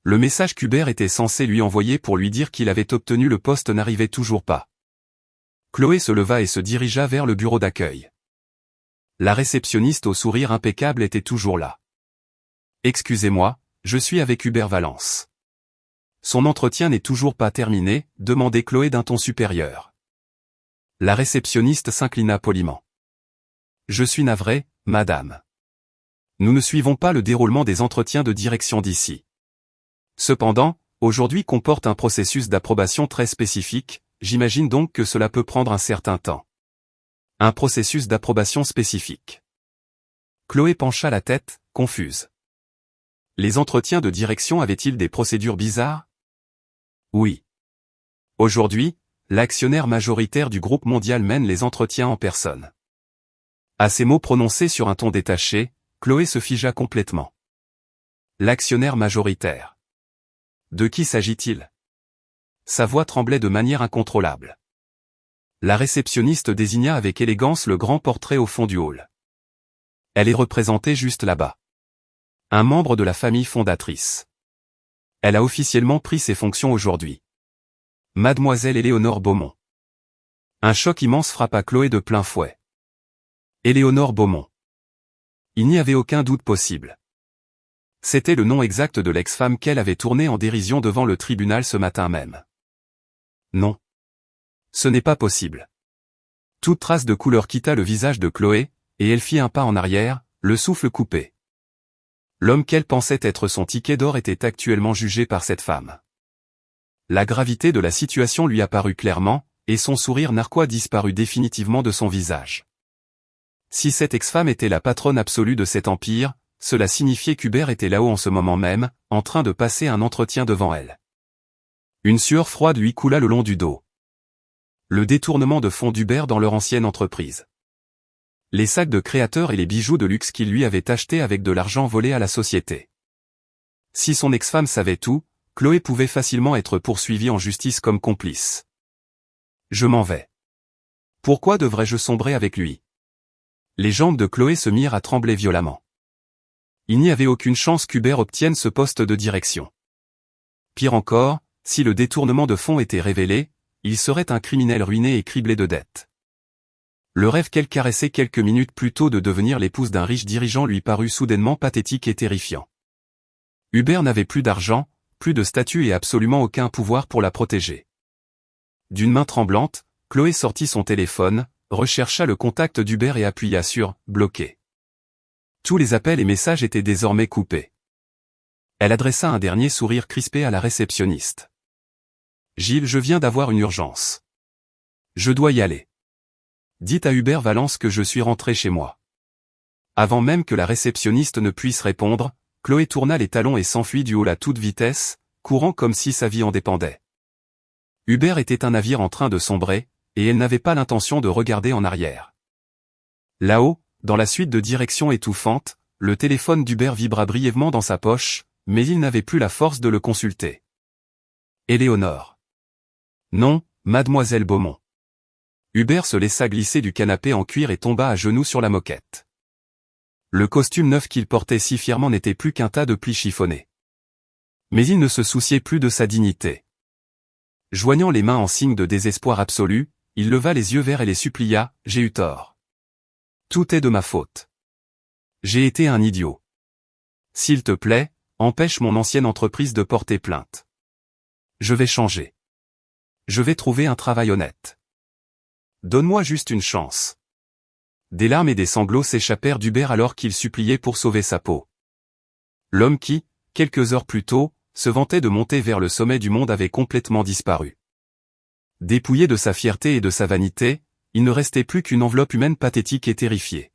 Le message qu'Hubert était censé lui envoyer pour lui dire qu'il avait obtenu le poste n'arrivait toujours pas. Chloé se leva et se dirigea vers le bureau d'accueil. La réceptionniste au sourire impeccable était toujours là. « Excusez-moi, je suis avec Hubert Valence. » Son entretien n'est toujours pas terminé, demandait Chloé d'un ton supérieur. La réceptionniste s'inclina poliment. « Je suis navré, madame. Nous ne suivons pas le déroulement des entretiens de direction d'ici. Cependant, aujourd'hui comporte un processus d'approbation très spécifique, j'imagine donc que cela peut prendre un certain temps. » Un processus d'approbation spécifique. Chloé pencha la tête, confuse. Les entretiens de direction avaient-ils des procédures bizarres? Oui. Aujourd'hui, l'actionnaire majoritaire du groupe mondial mène les entretiens en personne. À ces mots prononcés sur un ton détaché, Chloé se figea complètement. L'actionnaire majoritaire. De qui s'agit-il? Sa voix tremblait de manière incontrôlable. La réceptionniste désigna avec élégance le grand portrait au fond du hall. Elle est représentée juste là-bas. Un membre de la famille fondatrice. Elle a officiellement pris ses fonctions aujourd'hui. Mademoiselle Éléonore Beaumont. Un choc immense frappa Chloé de plein fouet. Éléonore Beaumont. Il n'y avait aucun doute possible. C'était le nom exact de l'ex-femme qu'elle avait tournée en dérision devant le tribunal ce matin même. Non. Ce n'est pas possible. Toute trace de couleur quitta le visage de Chloé, et elle fit un pas en arrière, le souffle coupé. L'homme qu'elle pensait être son ticket d'or était actuellement jugé par cette femme. La gravité de la situation lui apparut clairement, et son sourire narquois disparut définitivement de son visage. Si cette ex-femme était la patronne absolue de cet empire, cela signifiait qu'Hubert était là-haut en ce moment même, en train de passer un entretien devant elle. Une sueur froide lui coula le long du dos. Le détournement de fonds d'Hubert dans leur ancienne entreprise. Les sacs de créateurs et les bijoux de luxe qu'il lui avait achetés avec de l'argent volé à la société. Si son ex-femme savait tout, Chloé pouvait facilement être poursuivie en justice comme complice. Je m'en vais. Pourquoi devrais-je sombrer avec lui? Les jambes de Chloé se mirent à trembler violemment. Il n'y avait aucune chance qu'Hubert obtienne ce poste de direction. Pire encore, si le détournement de fonds était révélé, il serait un criminel ruiné et criblé de dettes. Le rêve qu'elle caressait quelques minutes plus tôt de devenir l'épouse d'un riche dirigeant lui parut soudainement pathétique et terrifiant. Hubert n'avait plus d'argent, plus de statut et absolument aucun pouvoir pour la protéger. D'une main tremblante, Chloé sortit son téléphone, rechercha le contact d'Hubert et appuya sur « Bloquer ». Tous les appels et messages étaient désormais coupés. Elle adressa un dernier sourire crispé à la réceptionniste. « Gilles, je viens d'avoir une urgence. Je dois y aller. Dites à Hubert Valence que je suis rentré chez moi. » Avant même que la réceptionniste ne puisse répondre, Chloé tourna les talons et s'enfuit du hall à toute vitesse, courant comme si sa vie en dépendait. Hubert était un navire en train de sombrer, et elle n'avait pas l'intention de regarder en arrière. Là-haut, dans la suite de direction étouffante, le téléphone d'Hubert vibra brièvement dans sa poche, mais il n'avait plus la force de le consulter. Éléonore. Non, mademoiselle Beaumont. Hubert se laissa glisser du canapé en cuir et tomba à genoux sur la moquette. Le costume neuf qu'il portait si fièrement n'était plus qu'un tas de plis chiffonnés. Mais il ne se souciait plus de sa dignité. Joignant les mains en signe de désespoir absolu, il leva les yeux vers elle et supplia « J'ai eu tort. Tout est de ma faute. J'ai été un idiot. S'il te plaît, empêche mon ancienne entreprise de porter plainte. Je vais changer. Je vais trouver un travail honnête. Donne-moi juste une chance. » Des larmes et des sanglots s'échappèrent d'Hubert alors qu'il suppliait pour sauver sa peau. L'homme qui, quelques heures plus tôt, se vantait de monter vers le sommet du monde avait complètement disparu. Dépouillé de sa fierté et de sa vanité, il ne restait plus qu'une enveloppe humaine pathétique et terrifiée.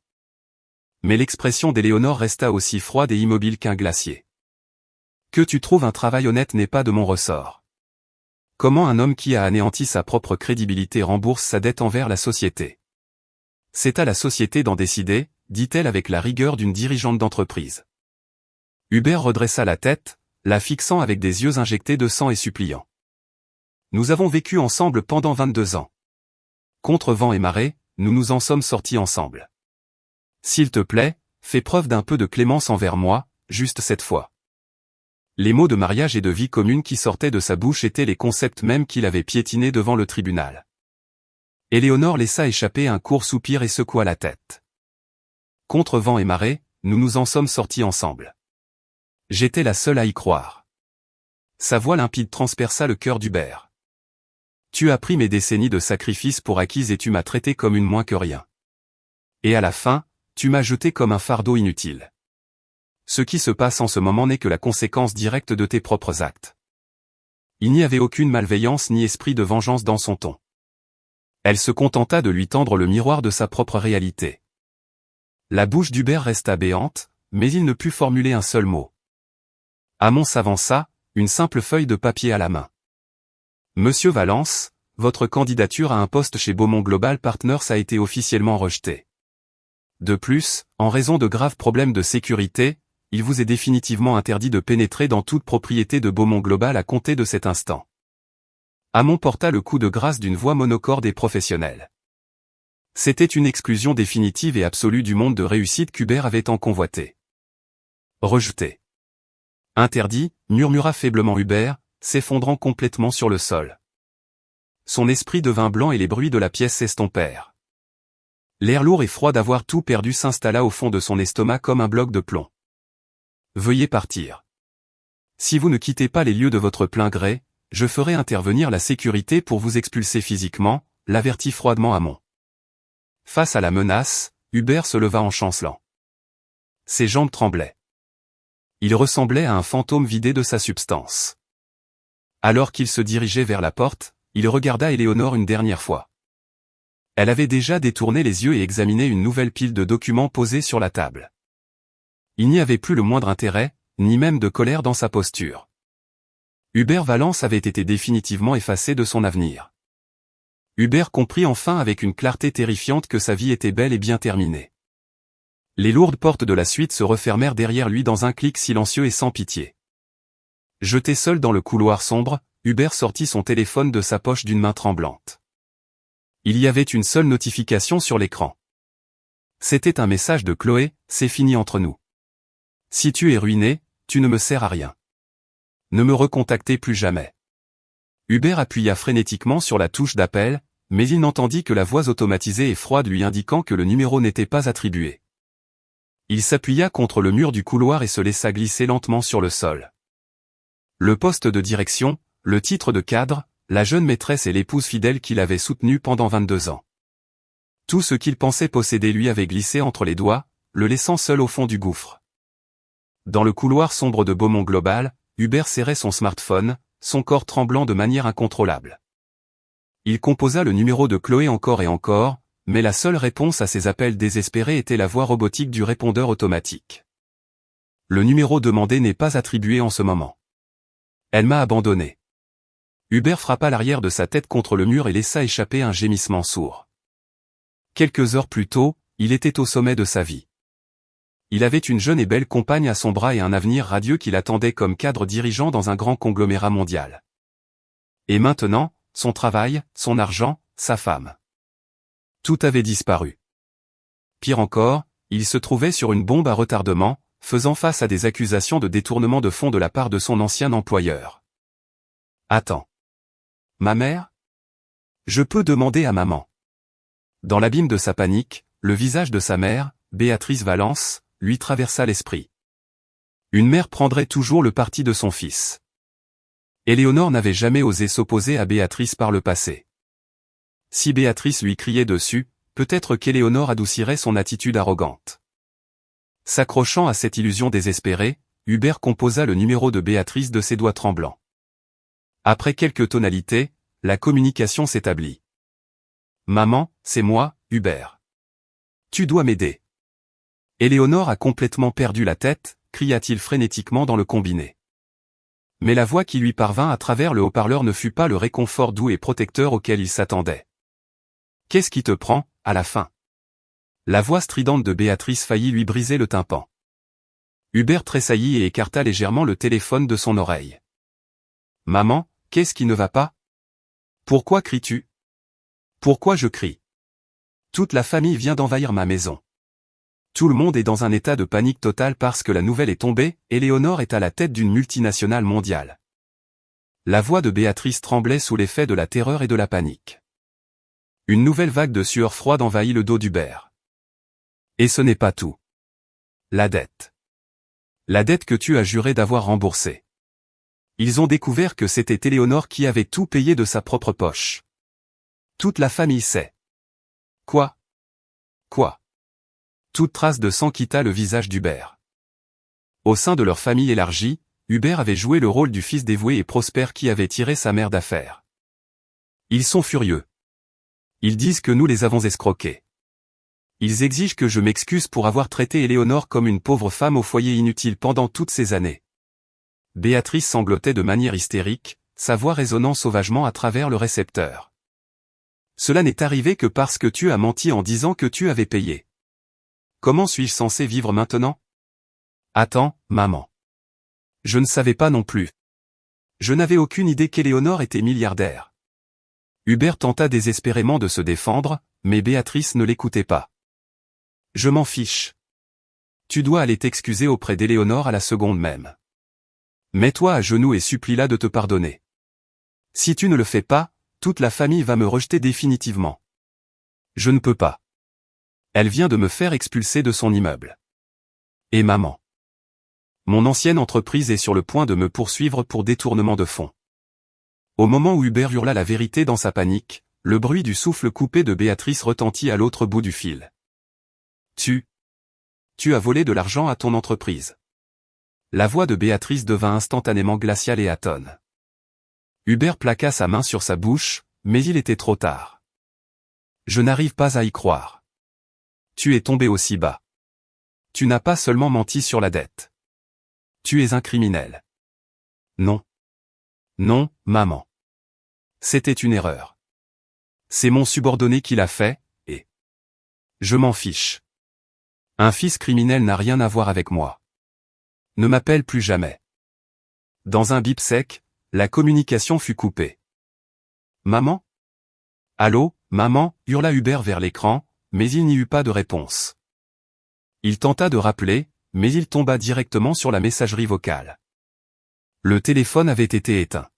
Mais l'expression d'Éléonore resta aussi froide et immobile qu'un glacier. Que tu trouves un travail honnête n'est pas de mon ressort. Comment un homme qui a anéanti sa propre crédibilité rembourse sa dette envers la société? C'est à la société d'en décider, dit-elle avec la rigueur d'une dirigeante d'entreprise. Hubert redressa la tête, la fixant avec des yeux injectés de sang et suppliant. Nous avons vécu ensemble pendant 22 ans. Contre vent et marée, nous nous en sommes sortis ensemble. S'il te plaît, fais preuve d'un peu de clémence envers moi, juste cette fois. Les mots de mariage et de vie commune qui sortaient de sa bouche étaient les concepts mêmes qu'il avait piétinés devant le tribunal. Éléonore laissa échapper un court soupir et secoua la tête. Contre vent et marée, nous nous en sommes sortis ensemble. J'étais la seule à y croire. Sa voix limpide transperça le cœur d'Hubert. Tu as pris mes décennies de sacrifices pour acquises et tu m'as traité comme une moins que rien. Et à la fin, tu m'as jeté comme un fardeau inutile. Ce qui se passe en ce moment n'est que la conséquence directe de tes propres actes. Il n'y avait aucune malveillance ni esprit de vengeance dans son ton. Elle se contenta de lui tendre le miroir de sa propre réalité. La bouche d'Hubert resta béante, mais il ne put formuler un seul mot. Hamon s'avança, une simple feuille de papier à la main. Monsieur Valence, votre candidature à un poste chez Beaumont Global Partners a été officiellement rejetée. De plus, en raison de graves problèmes de sécurité, il vous est définitivement interdit de pénétrer dans toute propriété de Beaumont Global à compter de cet instant. Hamon porta le coup de grâce d'une voix monocorde et professionnelle. C'était une exclusion définitive et absolue du monde de réussite qu'Hubert avait tant convoité. Rejeté. Interdit, murmura faiblement Hubert, s'effondrant complètement sur le sol. Son esprit devint blanc et les bruits de la pièce s'estompèrent. L'air lourd et froid d'avoir tout perdu s'installa au fond de son estomac comme un bloc de plomb. Veuillez partir. Si vous ne quittez pas les lieux de votre plein gré, je ferai intervenir la sécurité pour vous expulser physiquement, l'avertit froidement Hamon. Face à la menace, Hubert se leva en chancelant. Ses jambes tremblaient. Il ressemblait à un fantôme vidé de sa substance. Alors qu'il se dirigeait vers la porte, il regarda Éléonore une dernière fois. Elle avait déjà détourné les yeux et examiné une nouvelle pile de documents posés sur la table. Il n'y avait plus le moindre intérêt, ni même de colère dans sa posture. Hubert Valence avait été définitivement effacé de son avenir. Hubert comprit enfin avec une clarté terrifiante que sa vie était bel et bien terminée. Les lourdes portes de la suite se refermèrent derrière lui dans un clic silencieux et sans pitié. Jeté seul dans le couloir sombre, Hubert sortit son téléphone de sa poche d'une main tremblante. Il y avait une seule notification sur l'écran. C'était un message de Chloé, « C'est fini entre nous. Si tu es ruiné, tu ne me sers à rien. Ne me recontactez plus jamais. » Hubert appuya frénétiquement sur la touche d'appel, mais il n'entendit que la voix automatisée et froide lui indiquant que le numéro n'était pas attribué. Il s'appuya contre le mur du couloir et se laissa glisser lentement sur le sol. Le poste de direction, le titre de cadre, la jeune maîtresse et l'épouse fidèle qu'il avait soutenue pendant 22 ans. Tout ce qu'il pensait posséder lui avait glissé entre les doigts, le laissant seul au fond du gouffre. Dans le couloir sombre de Beaumont Global, Hubert serrait son smartphone, son corps tremblant de manière incontrôlable. Il composa le numéro de Chloé encore et encore, mais la seule réponse à ses appels désespérés était la voix robotique du répondeur automatique. Le numéro demandé n'est pas attribué en ce moment. Elle m'a abandonné. Hubert frappa l'arrière de sa tête contre le mur et laissa échapper un gémissement sourd. Quelques heures plus tôt, il était au sommet de sa vie. Il avait une jeune et belle compagne à son bras et un avenir radieux qui l'attendait comme cadre dirigeant dans un grand conglomérat mondial. Et maintenant, son travail, son argent, sa femme. Tout avait disparu. Pire encore, il se trouvait sur une bombe à retardement, faisant face à des accusations de détournement de fonds de la part de son ancien employeur. Attends. Ma mère ? Je peux demander à maman. Dans l'abîme de sa panique, le visage de sa mère, Béatrice Valence, lui traversa l'esprit. Une mère prendrait toujours le parti de son fils. Éléonore n'avait jamais osé s'opposer à Béatrice par le passé. Si Béatrice lui criait dessus, peut-être qu'Éléonore adoucirait son attitude arrogante. S'accrochant à cette illusion désespérée, Hubert composa le numéro de Béatrice de ses doigts tremblants. Après quelques tonalités, la communication s'établit. « Maman, c'est moi, Hubert. Tu dois m'aider. » Éléonore a complètement perdu la tête, cria-t-il frénétiquement dans le combiné. Mais la voix qui lui parvint à travers le haut-parleur ne fut pas le réconfort doux et protecteur auquel il s'attendait. « Qu'est-ce qui te prend, à la fin ?» La voix stridente de Béatrice faillit lui briser le tympan. Hubert tressaillit et écarta légèrement le téléphone de son oreille. « Maman, qu'est-ce qui ne va pas ? Pourquoi cries-tu ? Pourquoi je crie ? Toute la famille vient d'envahir ma maison. Tout le monde est dans un état de panique totale parce que la nouvelle est tombée, Éléonore est à la tête d'une multinationale mondiale. » La voix de Béatrice tremblait sous l'effet de la terreur et de la panique. Une nouvelle vague de sueur froide envahit le dos d'Hubert. Et ce n'est pas tout. La dette. La dette que tu as juré d'avoir remboursée. Ils ont découvert que c'était Éléonore qui avait tout payé de sa propre poche. Toute la famille sait. Quoi ? Quoi ? Toute trace de sang quitta le visage d'Hubert. Au sein de leur famille élargie, Hubert avait joué le rôle du fils dévoué et prospère qui avait tiré sa mère d'affaire. Ils sont furieux. Ils disent que nous les avons escroqués. Ils exigent que je m'excuse pour avoir traité Éléonore comme une pauvre femme au foyer inutile pendant toutes ces années. Béatrice sanglotait de manière hystérique, sa voix résonnant sauvagement à travers le récepteur. Cela n'est arrivé que parce que tu as menti en disant que tu avais payé. Comment suis-je censé vivre maintenant ? Attends, maman. Je ne savais pas non plus. Je n'avais aucune idée qu'Éléonore était milliardaire. Hubert tenta désespérément de se défendre, mais Béatrice ne l'écoutait pas. Je m'en fiche. Tu dois aller t'excuser auprès d'Éléonore à la seconde même. Mets-toi à genoux et supplie-la de te pardonner. Si tu ne le fais pas, toute la famille va me rejeter définitivement. Je ne peux pas. Elle vient de me faire expulser de son immeuble. Et maman. Mon ancienne entreprise est sur le point de me poursuivre pour détournement de fonds. Au moment où Hubert hurla la vérité dans sa panique, le bruit du souffle coupé de Béatrice retentit à l'autre bout du fil. Tu as volé de l'argent à ton entreprise. La voix de Béatrice devint instantanément glaciale et atone. Hubert plaqua sa main sur sa bouche, mais il était trop tard. Je n'arrive pas à y croire. Tu es tombé aussi bas. Tu n'as pas seulement menti sur la dette. tu es un criminel. Non. Non, maman. C'était une erreur. C'est mon subordonné qui l'a fait, et... je m'en fiche. Un fils criminel n'a rien à voir avec moi. Ne m'appelle plus jamais. Dans un bip sec, la communication fut coupée. Maman? Allô, maman, hurla Hubert vers l'écran, mais il n'y eut pas de réponse. Il tenta de rappeler, mais il tomba directement sur la messagerie vocale. Le téléphone avait été éteint.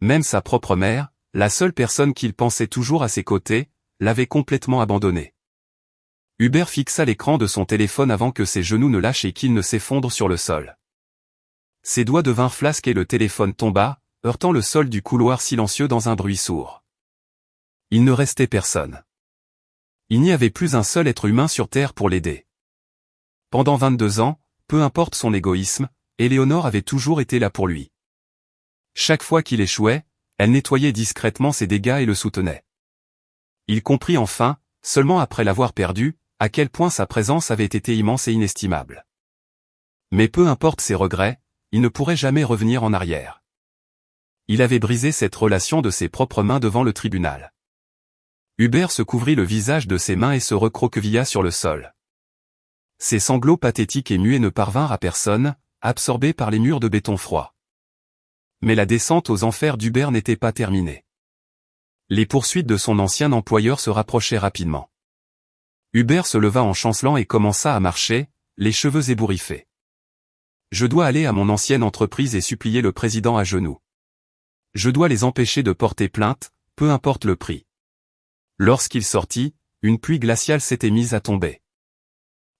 Même sa propre mère, la seule personne qu'il pensait toujours à ses côtés, l'avait complètement abandonné. Hubert fixa l'écran de son téléphone avant que ses genoux ne lâchent et qu'il ne s'effondre sur le sol. Ses doigts devinrent flasques et le téléphone tomba, heurtant le sol du couloir silencieux dans un bruit sourd. Il ne restait personne. Il n'y avait plus un seul être humain sur Terre pour l'aider. Pendant 22 ans, peu importe son égoïsme, Éléonore avait toujours été là pour lui. Chaque fois qu'il échouait, elle nettoyait discrètement ses dégâts et le soutenait. Il comprit enfin, seulement après l'avoir perdu, à quel point sa présence avait été immense et inestimable. Mais peu importe ses regrets, il ne pourrait jamais revenir en arrière. Il avait brisé cette relation de ses propres mains devant le tribunal. Hubert se couvrit le visage de ses mains et se recroquevilla sur le sol. Ses sanglots pathétiques et muets ne parvinrent à personne, absorbés par les murs de béton froid. Mais la descente aux enfers d'Hubert n'était pas terminée. Les poursuites de son ancien employeur se rapprochaient rapidement. Hubert se leva en chancelant et commença à marcher, les cheveux ébouriffés. Je dois aller à mon ancienne entreprise et supplier le président à genoux. Je dois les empêcher de porter plainte, peu importe le prix. Lorsqu'il sortit, une pluie glaciale s'était mise à tomber.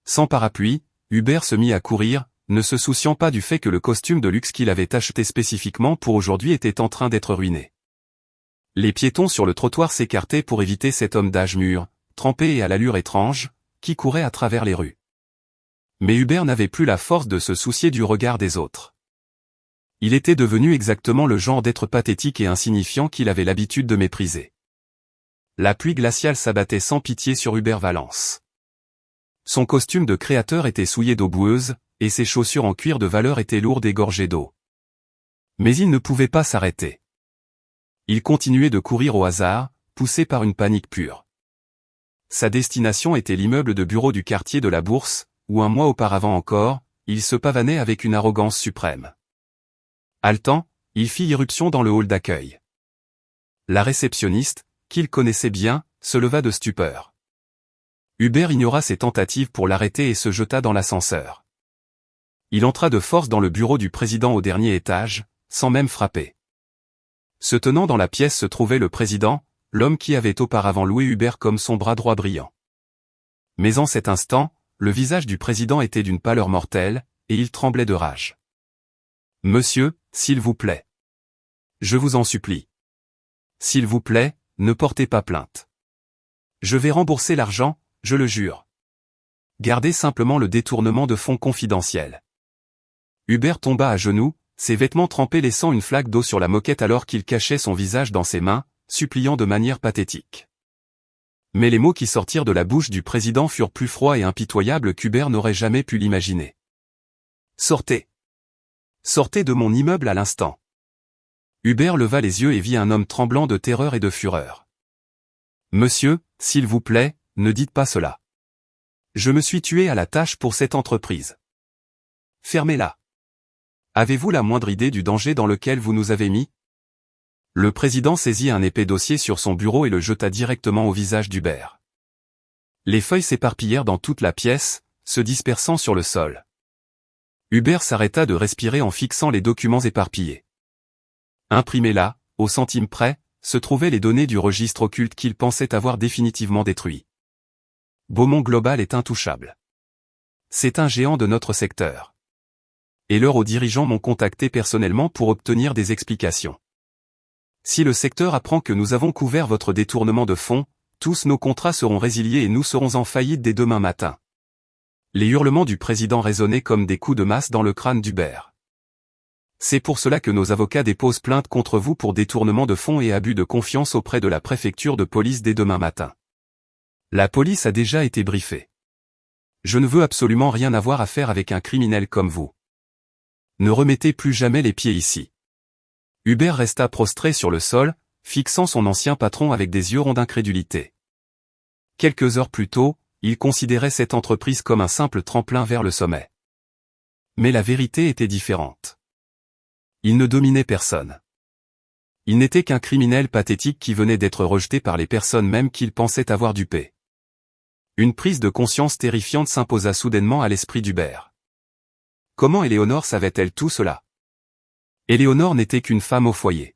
Sans parapluie, Hubert se mit à courir, ne se souciant pas du fait que le costume de luxe qu'il avait acheté spécifiquement pour aujourd'hui était en train d'être ruiné. Les piétons sur le trottoir s'écartaient pour éviter cet homme d'âge mûr, trempé et à l'allure étrange, qui courait à travers les rues. Mais Hubert n'avait plus la force de se soucier du regard des autres. Il était devenu exactement le genre d'être pathétique et insignifiant qu'il avait l'habitude de mépriser. La pluie glaciale s'abattait sans pitié sur Hubert Valence. Son costume de créateur était souillé d'eau boueuse, et ses chaussures en cuir de valeur étaient lourdes et gorgées d'eau. Mais il ne pouvait pas s'arrêter. Il continuait de courir au hasard, poussé par une panique pure. Sa destination était l'immeuble de bureau du quartier de la Bourse, où un mois auparavant encore, il se pavanait avec une arrogance suprême. Haletant, il fit irruption dans le hall d'accueil. La réceptionniste, qu'il connaissait bien, se leva de stupeur. Hubert ignora ses tentatives pour l'arrêter et se jeta dans l'ascenseur. Il entra de force dans le bureau du président au dernier étage, sans même frapper. Se tenant dans la pièce se trouvait le président, l'homme qui avait auparavant loué Hubert comme son bras droit brillant. Mais en cet instant, le visage du président était d'une pâleur mortelle, et il tremblait de rage. « Monsieur, s'il vous plaît. Je vous en supplie. S'il vous plaît, ne portez pas plainte. Je vais rembourser l'argent, je le jure. Gardez simplement le détournement de fonds confidentiels. » Hubert tomba à genoux, ses vêtements trempés laissant une flaque d'eau sur la moquette alors qu'il cachait son visage dans ses mains, suppliant de manière pathétique. Mais les mots qui sortirent de la bouche du président furent plus froids et impitoyables qu'Hubert n'aurait jamais pu l'imaginer. « Sortez. Sortez de mon immeuble à l'instant. » Hubert leva les yeux et vit un homme tremblant de terreur et de fureur. « Monsieur, s'il vous plaît, ne dites pas cela. Je me suis tué à la tâche pour cette entreprise. Fermez-la. Avez-vous la moindre idée du danger dans lequel vous nous avez mis ? » Le président saisit un épais dossier sur son bureau et le jeta directement au visage d'Hubert. Les feuilles s'éparpillèrent dans toute la pièce, se dispersant sur le sol. Hubert s'arrêta de respirer en fixant les documents éparpillés. Imprimés là, au centime près, se trouvaient les données du registre occulte qu'il pensait avoir définitivement détruit. Beaumont Global est intouchable. C'est un géant de notre secteur. Et leurs hauts dirigeants m'ont contacté personnellement pour obtenir des explications. Si le secteur apprend que nous avons couvert votre détournement de fonds, tous nos contrats seront résiliés et nous serons en faillite dès demain matin. Les hurlements du président résonnaient comme des coups de masse dans le crâne d'Hubert. C'est pour cela que nos avocats déposent plainte contre vous pour détournement de fonds et abus de confiance auprès de la préfecture de police dès demain matin. La police a déjà été briefée. Je ne veux absolument rien avoir à faire avec un criminel comme vous. Ne remettez plus jamais les pieds ici. Hubert resta prostré sur le sol, fixant son ancien patron avec des yeux ronds d'incrédulité. Quelques heures plus tôt, il considérait cette entreprise comme un simple tremplin vers le sommet. Mais la vérité était différente. Il ne dominait personne. Il n'était qu'un criminel pathétique qui venait d'être rejeté par les personnes même qu'il pensait avoir dupées. Une prise de conscience terrifiante s'imposa soudainement à l'esprit d'Hubert. Comment Éléonore savait-elle tout cela? Éléonore n'était qu'une femme au foyer.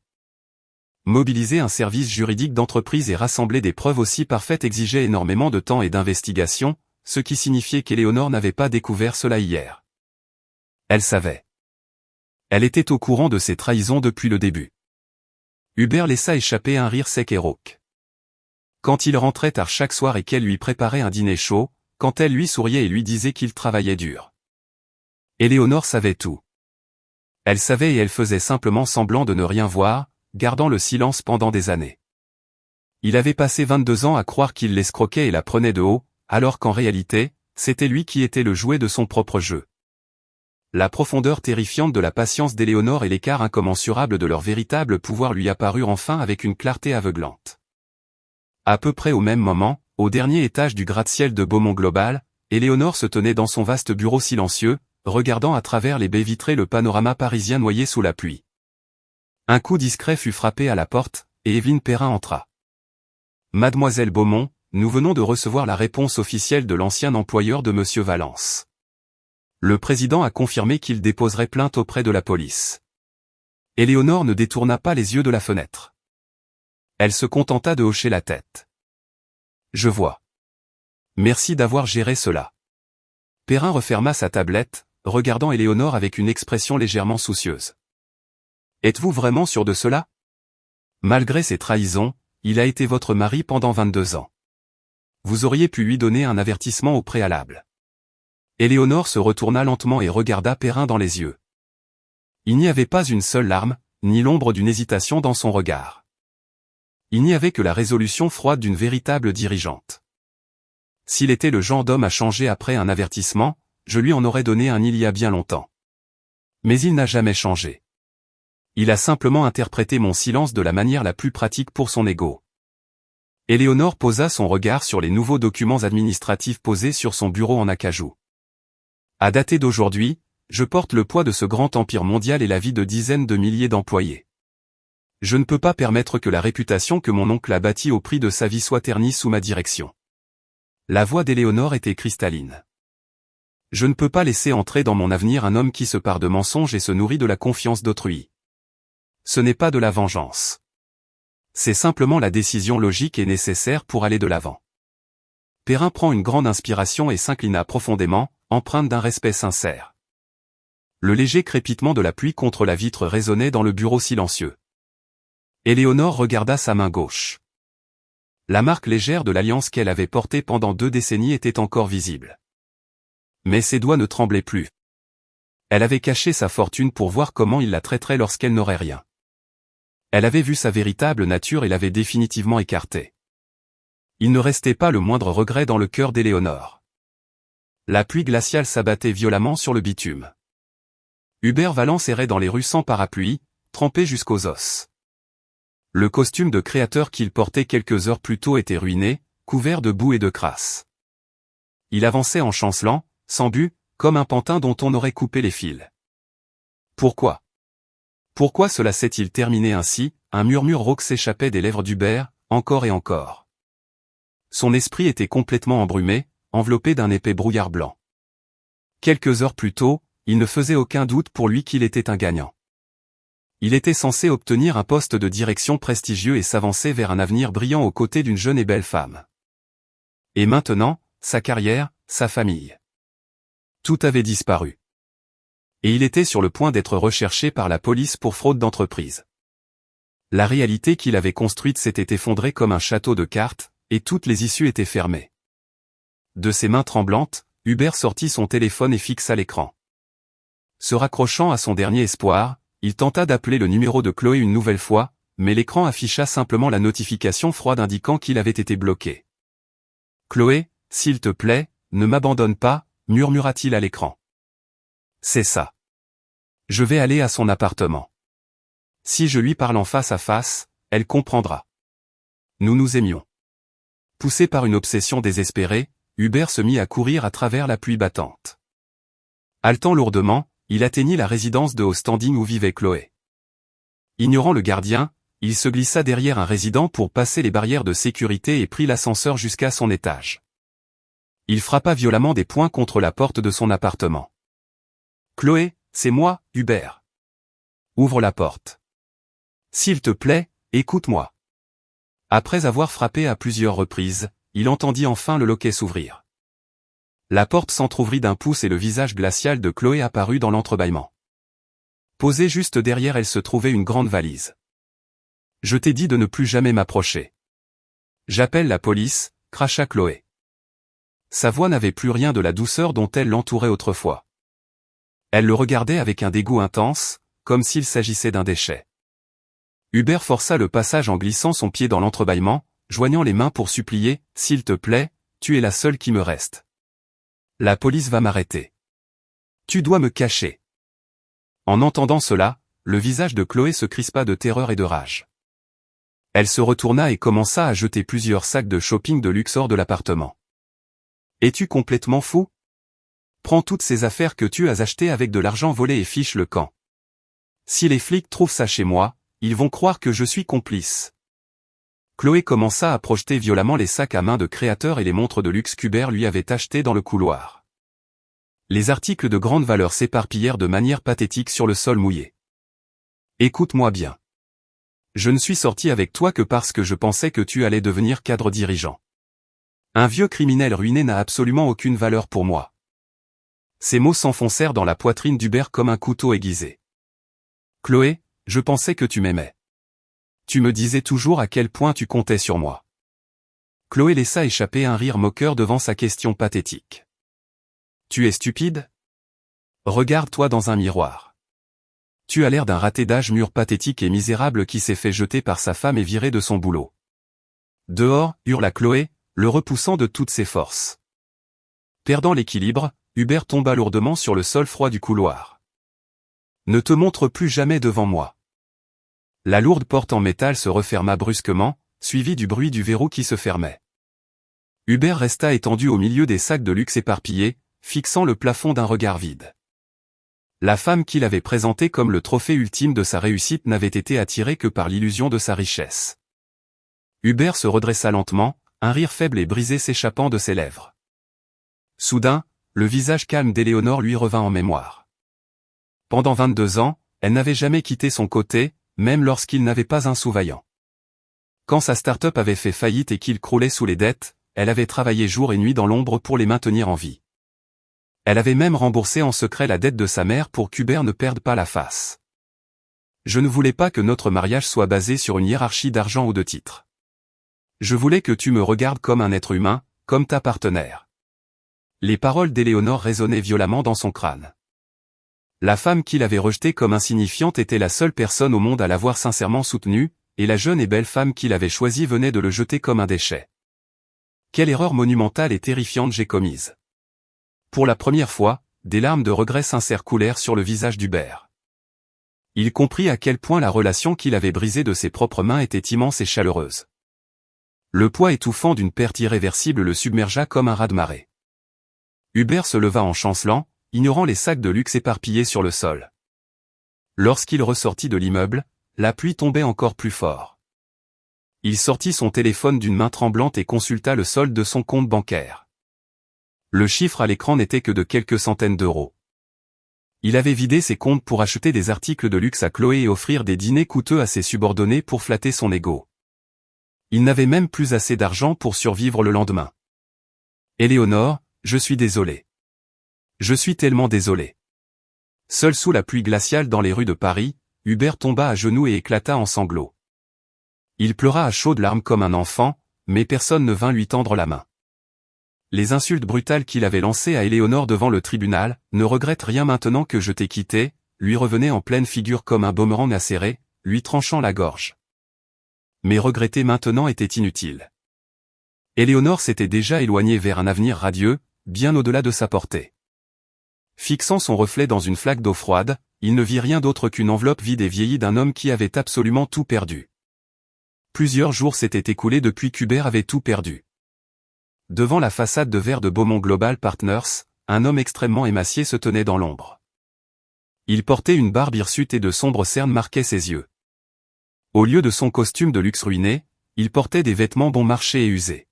Mobiliser un service juridique d'entreprise et rassembler des preuves aussi parfaites exigeait énormément de temps et d'investigation, ce qui signifiait qu'Éléonore n'avait pas découvert cela hier. Elle savait. Elle était au courant de ses trahisons depuis le début. Hubert laissa échapper un rire sec et rauque. Quand il rentrait tard chaque soir et qu'elle lui préparait un dîner chaud, quand elle lui souriait et lui disait qu'il travaillait dur. Éléonore savait tout. Elle savait et elle faisait simplement semblant de ne rien voir, gardant le silence pendant des années. Il avait passé 22 ans à croire qu'il l'escroquait et la prenait de haut, alors qu'en réalité, c'était lui qui était le jouet de son propre jeu. La profondeur terrifiante de la patience d'Éléonore et l'écart incommensurable de leur véritable pouvoir lui apparurent enfin avec une clarté aveuglante. À peu près au même moment, au dernier étage du gratte-ciel de Beaumont Global, Éléonore se tenait dans son vaste bureau silencieux, regardant à travers les baies vitrées le panorama parisien noyé sous la pluie. Un coup discret fut frappé à la porte, et Évelyne Perrin entra. « Mademoiselle Beaumont, nous venons de recevoir la réponse officielle de l'ancien employeur de Monsieur Valence. Le président a confirmé qu'il déposerait plainte auprès de la police. » Éléonore ne détourna pas les yeux de la fenêtre. Elle se contenta de hocher la tête. « Je vois. Merci d'avoir géré cela. » Perrin referma sa tablette, regardant Éléonore avec une expression légèrement soucieuse. « Êtes-vous vraiment sûr de cela? Malgré ses trahisons, il a été votre mari pendant 22 ans. Vous auriez pu lui donner un avertissement au préalable. » Éléonore se retourna lentement et regarda Perrin dans les yeux. Il n'y avait pas une seule larme, ni l'ombre d'une hésitation dans son regard. Il n'y avait que la résolution froide d'une véritable dirigeante. S'il était le genre d'homme à changer après un avertissement, je lui en aurais donné un il y a bien longtemps. Mais il n'a jamais changé. Il a simplement interprété mon silence de la manière la plus pratique pour son ego. Éléonore posa son regard sur les nouveaux documents administratifs posés sur son bureau en acajou. À dater d'aujourd'hui, je porte le poids de ce grand empire mondial et la vie de dizaines de milliers d'employés. Je ne peux pas permettre que la réputation que mon oncle a bâtie au prix de sa vie soit ternie sous ma direction. La voix d'Éléonore était cristalline. Je ne peux pas laisser entrer dans mon avenir un homme qui se pare de mensonges et se nourrit de la confiance d'autrui. Ce n'est pas de la vengeance. C'est simplement la décision logique et nécessaire pour aller de l'avant. Perrin prend une grande inspiration et s'inclina profondément, empreinte d'un respect sincère. Le léger crépitement de la pluie contre la vitre résonnait dans le bureau silencieux. Éléonore regarda sa main gauche. La marque légère de l'alliance qu'elle avait portée pendant 2 décennies était encore visible. Mais ses doigts ne tremblaient plus. Elle avait caché sa fortune pour voir comment il la traiterait lorsqu'elle n'aurait rien. Elle avait vu sa véritable nature et l'avait définitivement écartée. Il ne restait pas le moindre regret dans le cœur d'Éléonore. La pluie glaciale s'abattait violemment sur le bitume. Hubert Valence errait dans les rues sans parapluie, trempé jusqu'aux os. Le costume de créateur qu'il portait quelques heures plus tôt était ruiné, couvert de boue et de crasse. Il avançait en chancelant, sans but, comme un pantin dont on aurait coupé les fils. Pourquoi? Pourquoi cela s'est-il terminé ainsi? Un murmure rauque s'échappait des lèvres d'Hubert, encore et encore. Son esprit était complètement embrumé, enveloppé d'un épais brouillard blanc. Quelques heures plus tôt, il ne faisait aucun doute pour lui qu'il était un gagnant. Il était censé obtenir un poste de direction prestigieux et s'avancer vers un avenir brillant aux côtés d'une jeune et belle femme. Et maintenant, sa carrière, sa famille. Tout avait disparu. Et il était sur le point d'être recherché par la police pour fraude d'entreprise. La réalité qu'il avait construite s'était effondrée comme un château de cartes, et toutes les issues étaient fermées. De ses mains tremblantes, Hubert sortit son téléphone et fixa l'écran. Se raccrochant à son dernier espoir, il tenta d'appeler le numéro de Chloé une nouvelle fois, mais l'écran afficha simplement la notification froide indiquant qu'il avait été bloqué. « Chloé, s'il te plaît, ne m'abandonne pas » murmura-t-il à l'écran. « C'est ça. Je vais aller à son appartement. Si je lui parle en face à face, elle comprendra. Nous nous aimions. Poussé par une obsession désespérée, Hubert se mit à courir à travers la pluie battante. Haletant lourdement, il atteignit la résidence de haut standing où vivait Chloé. Ignorant le gardien, il se glissa derrière un résident pour passer les barrières de sécurité et prit l'ascenseur jusqu'à son étage. Il frappa violemment des poings contre la porte de son appartement. « Chloé, c'est moi, Hubert. Ouvre la porte. S'il te plaît, écoute-moi. » Après avoir frappé à plusieurs reprises, il entendit enfin le loquet s'ouvrir. La porte s'entr'ouvrit d'un pouce et le visage glacial de Chloé apparut dans l'entrebâillement. Posée juste derrière elle se trouvait une grande valise. « Je t'ai dit de ne plus jamais m'approcher. »« J'appelle la police », cracha Chloé. Sa voix n'avait plus rien de la douceur dont elle l'entourait autrefois. Elle le regardait avec un dégoût intense, comme s'il s'agissait d'un déchet. Hubert força le passage en glissant son pied dans l'entrebâillement, joignant les mains pour supplier « S'il te plaît, tu es la seule qui me reste. La police va m'arrêter. Tu dois me cacher. » En entendant cela, le visage de Chloé se crispa de terreur et de rage. Elle se retourna et commença à jeter plusieurs sacs de shopping de luxe hors de l'appartement. « Es-tu complètement fou? Prends toutes ces affaires que tu as achetées avec de l'argent volé et fiche le camp. Si les flics trouvent ça chez moi, ils vont croire que je suis complice. » Chloé commença à projeter violemment les sacs à main de créateur et les montres de luxe qu'Hubert lui avait achetées dans le couloir. Les articles de grande valeur s'éparpillèrent de manière pathétique sur le sol mouillé. « Écoute-moi bien. Je ne suis sorti avec toi que parce que je pensais que tu allais devenir cadre dirigeant. Un vieux criminel ruiné n'a absolument aucune valeur pour moi. » Ces mots s'enfoncèrent dans la poitrine d'Hubert comme un couteau aiguisé. « Chloé, je pensais que tu m'aimais. Tu me disais toujours à quel point tu comptais sur moi. » Chloé laissa échapper un rire moqueur devant sa question pathétique. « Tu es stupide? Regarde-toi dans un miroir. Tu as l'air d'un raté d'âge mûr pathétique et misérable qui s'est fait jeter par sa femme et virer de son boulot. »« Dehors » hurla Chloé, le repoussant de toutes ses forces. Perdant l'équilibre, Hubert tomba lourdement sur le sol froid du couloir. « Ne te montre plus jamais devant moi. » La lourde porte en métal se referma brusquement, suivie du bruit du verrou qui se fermait. Hubert resta étendu au milieu des sacs de luxe éparpillés, fixant le plafond d'un regard vide. La femme qu'il avait présentée comme le trophée ultime de sa réussite n'avait été attirée que par l'illusion de sa richesse. Hubert se redressa lentement, un rire faible et brisé s'échappant de ses lèvres. Soudain, le visage calme d'Éléonore lui revint en mémoire. Pendant 22 ans, elle n'avait jamais quitté son côté, même lorsqu'il n'avait pas un sous-vaillant. Quand sa start-up avait fait faillite et qu'il croulait sous les dettes, elle avait travaillé jour et nuit dans l'ombre pour les maintenir en vie. Elle avait même remboursé en secret la dette de sa mère pour qu'Hubert ne perde pas la face. Je ne voulais pas que notre mariage soit basé sur une hiérarchie d'argent ou de titres. Je voulais que tu me regardes comme un être humain, comme ta partenaire. Les paroles d'Éléonore résonnaient violemment dans son crâne. La femme qu'il avait rejetée comme insignifiante était la seule personne au monde à l'avoir sincèrement soutenue, et la jeune et belle femme qu'il avait choisie venait de le jeter comme un déchet. Quelle erreur monumentale et terrifiante j'ai commise. Pour la première fois, des larmes de regret sincères coulèrent sur le visage d'Hubert. Il comprit à quel point la relation qu'il avait brisée de ses propres mains était immense et chaleureuse. Le poids étouffant d'une perte irréversible le submergea comme un raz-de-marée. Hubert se leva en chancelant, ignorant les sacs de luxe éparpillés sur le sol. Lorsqu'il ressortit de l'immeuble, la pluie tombait encore plus fort. Il sortit son téléphone d'une main tremblante et consulta le solde de son compte bancaire. Le chiffre à l'écran n'était que de quelques centaines d'euros. Il avait vidé ses comptes pour acheter des articles de luxe à Chloé et offrir des dîners coûteux à ses subordonnés pour flatter son ego. Il n'avait même plus assez d'argent pour survivre le lendemain. « Éléonore, je suis désolé. Je suis tellement désolé. » Seul sous la pluie glaciale dans les rues de Paris, Hubert tomba à genoux et éclata en sanglots. Il pleura à chaudes larmes comme un enfant, mais personne ne vint lui tendre la main. Les insultes brutales qu'il avait lancées à Éléonore devant le tribunal, « Ne regrette rien maintenant que je t'ai quitté », lui revenaient en pleine figure comme un boomerang acéré, lui tranchant la gorge. Mais regretter maintenant était inutile. Éléonore s'était déjà éloignée vers un avenir radieux, bien au-delà de sa portée. Fixant son reflet dans une flaque d'eau froide, il ne vit rien d'autre qu'une enveloppe vide et vieillie d'un homme qui avait absolument tout perdu. Plusieurs jours s'étaient écoulés depuis qu'Hubert avait tout perdu. Devant la façade de verre de Beaumont Global Partners, un homme extrêmement émacié se tenait dans l'ombre. Il portait une barbe hirsute et de sombres cernes marquaient ses yeux. Au lieu de son costume de luxe ruiné, il portait des vêtements bon marché et usés.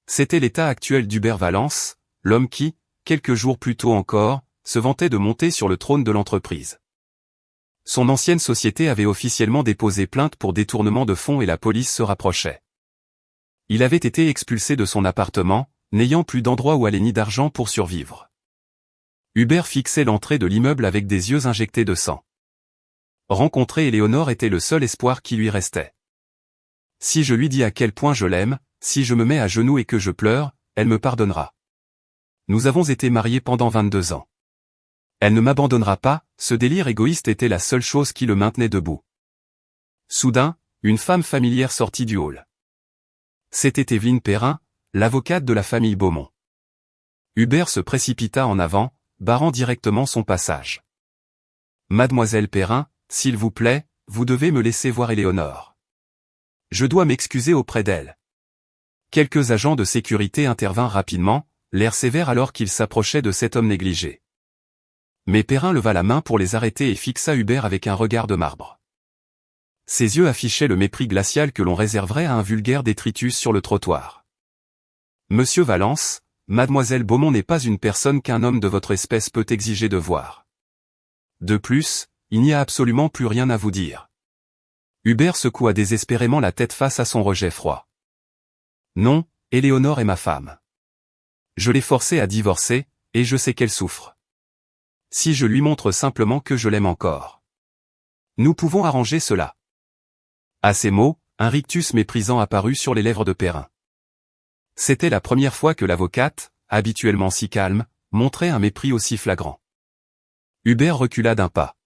C'était l'état actuel d'Hubert Valence, l'homme qui, quelques jours plus tôt encore, se vantait de monter sur le trône de l'entreprise. Son ancienne société avait officiellement déposé plainte pour détournement de fonds et la police se rapprochait. Il avait été expulsé de son appartement, n'ayant plus d'endroit où aller ni d'argent pour survivre. Hubert fixait l'entrée de l'immeuble avec des yeux injectés de sang. Rencontrer Éléonore était le seul espoir qui lui restait. Si je lui dis à quel point je l'aime, si je me mets à genoux et que je pleure, elle me pardonnera. Nous avons été mariés pendant 22 ans. Elle ne m'abandonnera pas, ce délire égoïste était la seule chose qui le maintenait debout. Soudain, une femme familière sortit du hall. C'était Évelyne Perrin, l'avocate de la famille Beaumont. Hubert se précipita en avant, barrant directement son passage. « Mademoiselle Perrin, s'il vous plaît, vous devez me laisser voir Éléonore. Je dois m'excuser auprès d'elle. » Quelques agents de sécurité intervinrent rapidement, l'air sévère alors qu'ils s'approchaient de cet homme négligé. Mais Perrin leva la main pour les arrêter et fixa Hubert avec un regard de marbre. Ses yeux affichaient le mépris glacial que l'on réserverait à un vulgaire détritus sur le trottoir. « Monsieur Valence, Mademoiselle Beaumont n'est pas une personne qu'un homme de votre espèce peut exiger de voir. De plus, il n'y a absolument plus rien à vous dire. » Hubert secoua désespérément la tête face à son rejet froid. « Non, Éléonore est ma femme. Je l'ai forcée à divorcer, et je sais qu'elle souffre. Si je lui montre simplement que je l'aime encore. Nous pouvons arranger cela. » À ces mots, un rictus méprisant apparut sur les lèvres de Perrin. C'était la première fois que l'avocate, habituellement si calme, montrait un mépris aussi flagrant. Hubert recula d'un pas.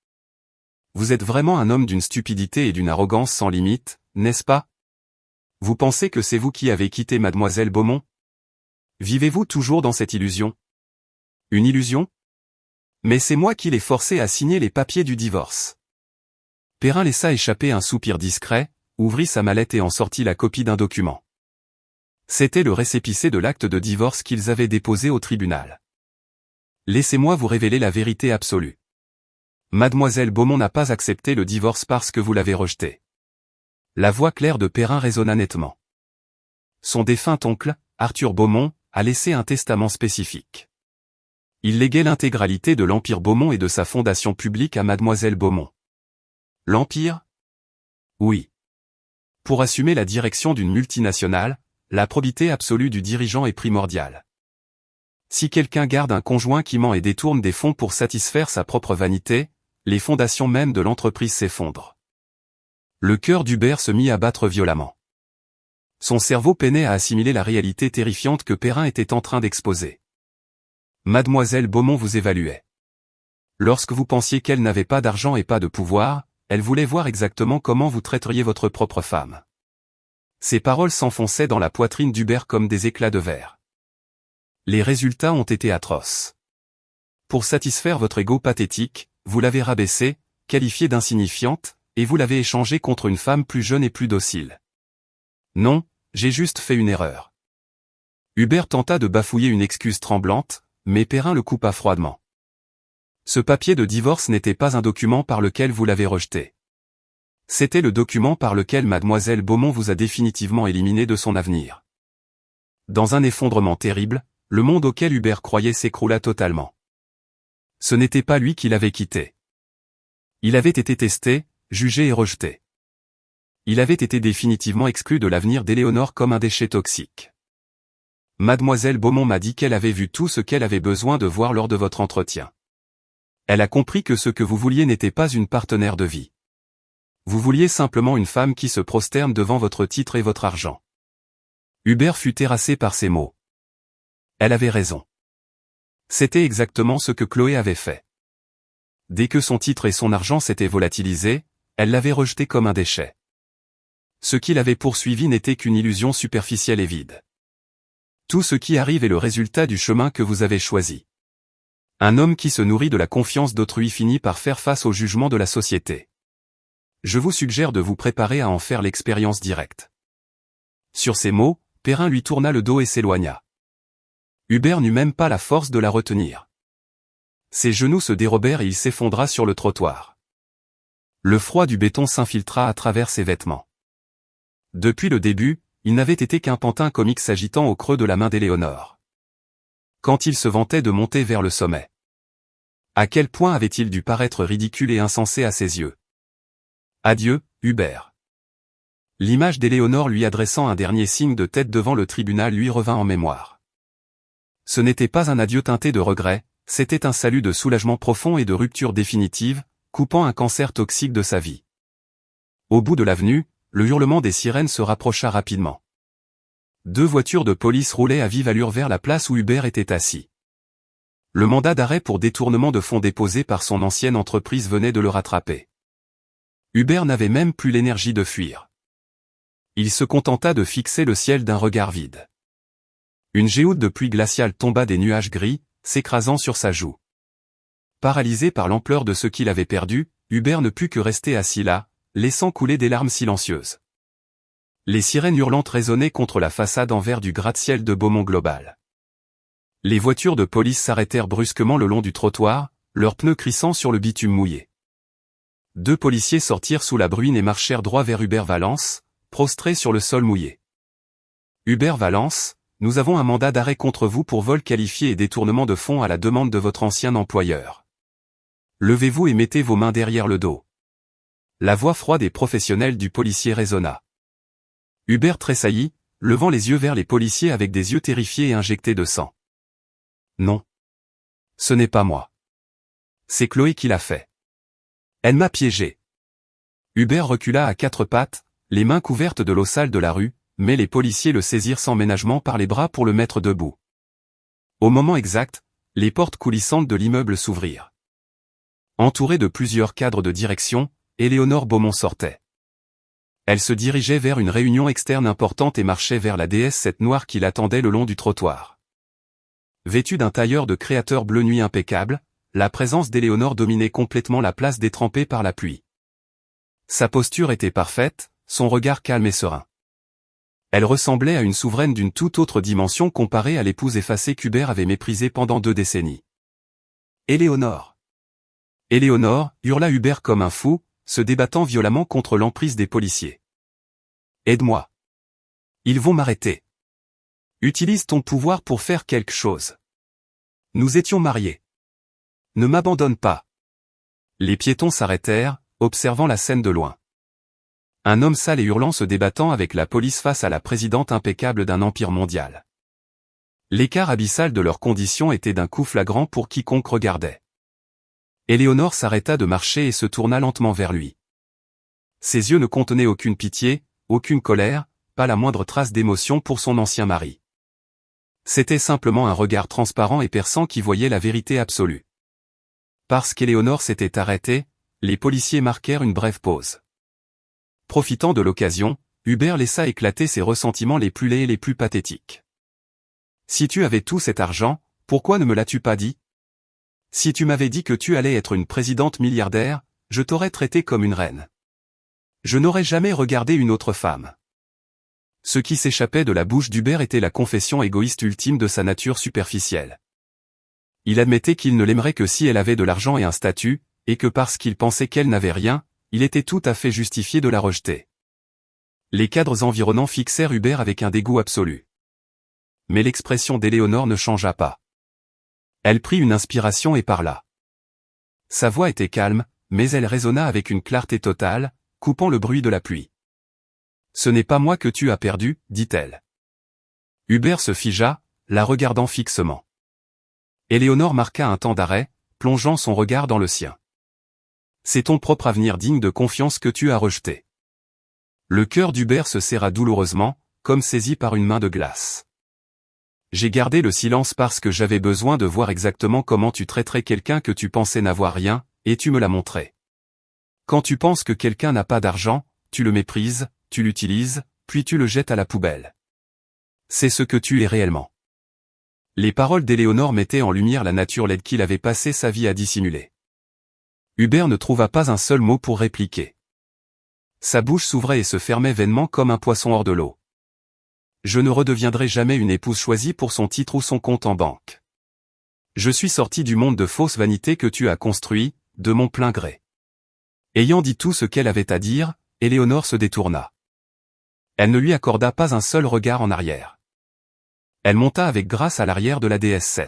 « Vous êtes vraiment un homme d'une stupidité et d'une arrogance sans limite, n'est-ce pas? Vous pensez que c'est vous qui avez quitté Mademoiselle Beaumont? Vivez-vous toujours dans cette illusion? Une illusion? Mais c'est moi qui l'ai forcé à signer les papiers du divorce. » Perrin laissa échapper un soupir discret, ouvrit sa mallette et en sortit la copie d'un document. C'était le récépissé de l'acte de divorce qu'ils avaient déposé au tribunal. « Laissez-moi vous révéler la vérité absolue. Mademoiselle Beaumont n'a pas accepté le divorce parce que vous l'avez rejeté. » La voix claire de Perrin résonna nettement. Son défunt oncle, Arthur Beaumont, a laissé un testament spécifique. Il léguait l'intégralité de l'Empire Beaumont et de sa fondation publique à Mademoiselle Beaumont. L'Empire? Oui. Pour assumer la direction d'une multinationale, la probité absolue du dirigeant est primordiale. Si quelqu'un garde un conjoint qui ment et détourne des fonds pour satisfaire sa propre vanité, les fondations mêmes de l'entreprise s'effondrent. Le cœur d'Hubert se mit à battre violemment. Son cerveau peinait à assimiler la réalité terrifiante que Perrin était en train d'exposer. Mademoiselle Beaumont vous évaluait. Lorsque vous pensiez qu'elle n'avait pas d'argent et pas de pouvoir, elle voulait voir exactement comment vous traiteriez votre propre femme. Ces paroles s'enfonçaient dans la poitrine d'Hubert comme des éclats de verre. Les résultats ont été atroces. Pour satisfaire votre ego pathétique, vous l'avez rabaissée, qualifiée d'insignifiante, et vous l'avez échangée contre une femme plus jeune et plus docile. Non, j'ai juste fait une erreur. Hubert tenta de bafouiller une excuse tremblante, mais Perrin le coupa froidement. Ce papier de divorce n'était pas un document par lequel vous l'avez rejeté. C'était le document par lequel Mademoiselle Beaumont vous a définitivement éliminé de son avenir. Dans un effondrement terrible, le monde auquel Hubert croyait s'écroula totalement. Ce n'était pas lui qui l'avait quitté. Il avait été testé, jugé et rejeté. Il avait été définitivement exclu de l'avenir d'Éléonore comme un déchet toxique. Mademoiselle Beaumont m'a dit qu'elle avait vu tout ce qu'elle avait besoin de voir lors de votre entretien. Elle a compris que ce que vous vouliez n'était pas une partenaire de vie. Vous vouliez simplement une femme qui se prosterne devant votre titre et votre argent. Hubert fut terrassé par ces mots. Elle avait raison. C'était exactement ce que Chloé avait fait. Dès que son titre et son argent s'étaient volatilisés, elle l'avait rejeté comme un déchet. Ce qui l'avait poursuivi n'était qu'une illusion superficielle et vide. Tout ce qui arrive est le résultat du chemin que vous avez choisi. Un homme qui se nourrit de la confiance d'autrui finit par faire face au jugement de la société. Je vous suggère de vous préparer à en faire l'expérience directe. Sur ces mots, Perrin lui tourna le dos et s'éloigna. Hubert n'eut même pas la force de la retenir. Ses genoux se dérobèrent et il s'effondra sur le trottoir. Le froid du béton s'infiltra à travers ses vêtements. Depuis le début, il n'avait été qu'un pantin comique s'agitant au creux de la main d'Éléonore. Quand il se vantait de monter vers le sommet. À quel point avait-il dû paraître ridicule et insensé à ses yeux. Adieu, Hubert. L'image d'Éléonore lui adressant un dernier signe de tête devant le tribunal lui revint en mémoire. Ce n'était pas un adieu teinté de regret, c'était un salut de soulagement profond et de rupture définitive, coupant un cancer toxique de sa vie. Au bout de l'avenue, le hurlement des sirènes se rapprocha rapidement. 2 voitures de police roulaient à vive allure vers la place où Hubert était assis. Le mandat d'arrêt pour détournement de fonds déposé par son ancienne entreprise venait de le rattraper. Hubert n'avait même plus l'énergie de fuir. Il se contenta de fixer le ciel d'un regard vide. Une géoude de pluie glaciale tomba des nuages gris, s'écrasant sur sa joue. Paralysé par l'ampleur de ce qu'il avait perdu, Hubert ne put que rester assis là, laissant couler des larmes silencieuses. Les sirènes hurlantes résonnaient contre la façade en verre du gratte-ciel de Beaumont Global. Les voitures de police s'arrêtèrent brusquement le long du trottoir, leurs pneus crissant sur le bitume mouillé. 2 policiers sortirent sous la bruine et marchèrent droit vers Hubert Valence, prostré sur le sol mouillé. Hubert Valence, nous avons un mandat d'arrêt contre vous pour vol qualifié et détournement de fonds à la demande de votre ancien employeur. Levez-vous et mettez vos mains derrière le dos. La voix froide et professionnelle du policier résonna. Hubert tressaillit, levant les yeux vers les policiers avec des yeux terrifiés et injectés de sang. Non. Ce n'est pas moi. C'est Chloé qui l'a fait. Elle m'a piégé. Hubert recula à 4 pattes, les mains couvertes de l'eau sale de la rue, mais les policiers le saisirent sans ménagement par les bras pour le mettre debout. Au moment exact, les portes coulissantes de l'immeuble s'ouvrirent. Entourée de plusieurs cadres de direction, Éléonore Beaumont sortait. Elle se dirigeait vers une réunion externe importante et marchait vers la déesse cette noire qui l'attendait le long du trottoir. Vêtue d'un tailleur de créateur bleu nuit impeccable, la présence d'Éléonore dominait complètement la place détrempée par la pluie. Sa posture était parfaite, son regard calme et serein. Elle ressemblait à une souveraine d'une toute autre dimension comparée à l'épouse effacée qu'Hubert avait méprisée pendant 2 décennies. Éléonore. Éléonore, hurla Hubert comme un fou, se débattant violemment contre l'emprise des policiers. Aide-moi. Ils vont m'arrêter. Utilise ton pouvoir pour faire quelque chose. Nous étions mariés. Ne m'abandonne pas. Les piétons s'arrêtèrent, observant la scène de loin. Un homme sale et hurlant se débattant avec la police face à la présidente impeccable d'un empire mondial. L'écart abyssal de leurs conditions était d'un coup flagrant pour quiconque regardait. Éléonore s'arrêta de marcher et se tourna lentement vers lui. Ses yeux ne contenaient aucune pitié, aucune colère, pas la moindre trace d'émotion pour son ancien mari. C'était simplement un regard transparent et perçant qui voyait la vérité absolue. Parce qu'Éléonore s'était arrêtée, les policiers marquèrent une brève pause. Profitant de l'occasion, Hubert laissa éclater ses ressentiments les plus laids et les plus pathétiques. Si tu avais tout cet argent, pourquoi ne me l'as-tu pas dit? Si tu m'avais dit que tu allais être une présidente milliardaire, je t'aurais traité comme une reine. Je n'aurais jamais regardé une autre femme. Ce qui s'échappait de la bouche d'Hubert était la confession égoïste ultime de sa nature superficielle. Il admettait qu'il ne l'aimerait que si elle avait de l'argent et un statut, et que parce qu'il pensait qu'elle n'avait rien, il était tout à fait justifié de la rejeter. Les cadres environnants fixèrent Hubert avec un dégoût absolu. Mais l'expression d'Éléonore ne changea pas. Elle prit une inspiration et parla. Sa voix était calme, mais elle résonna avec une clarté totale, coupant le bruit de la pluie. Ce n'est pas moi que tu as perdu, dit-elle. Hubert se figea, la regardant fixement. Éléonore marqua un temps d'arrêt, plongeant son regard dans le sien. C'est ton propre avenir digne de confiance que tu as rejeté. Le cœur d'Hubert se serra douloureusement, comme saisi par une main de glace. J'ai gardé le silence parce que j'avais besoin de voir exactement comment tu traiterais quelqu'un que tu pensais n'avoir rien, et tu me l'as montré. Quand tu penses que quelqu'un n'a pas d'argent, tu le méprises, tu l'utilises, puis tu le jettes à la poubelle. C'est ce que tu es réellement. Les paroles d'Éléonore mettaient en lumière la nature laide qu'il avait passé sa vie à dissimuler. Hubert ne trouva pas un seul mot pour répliquer. Sa bouche s'ouvrait et se fermait vainement comme un poisson hors de l'eau. Je ne redeviendrai jamais une épouse choisie pour son titre ou son compte en banque. Je suis sorti du monde de fausse vanité que tu as construit, de mon plein gré. Ayant dit tout ce qu'elle avait à dire, Éléonore se détourna. Elle ne lui accorda pas un seul regard en arrière. Elle monta avec grâce à l'arrière de la DS7.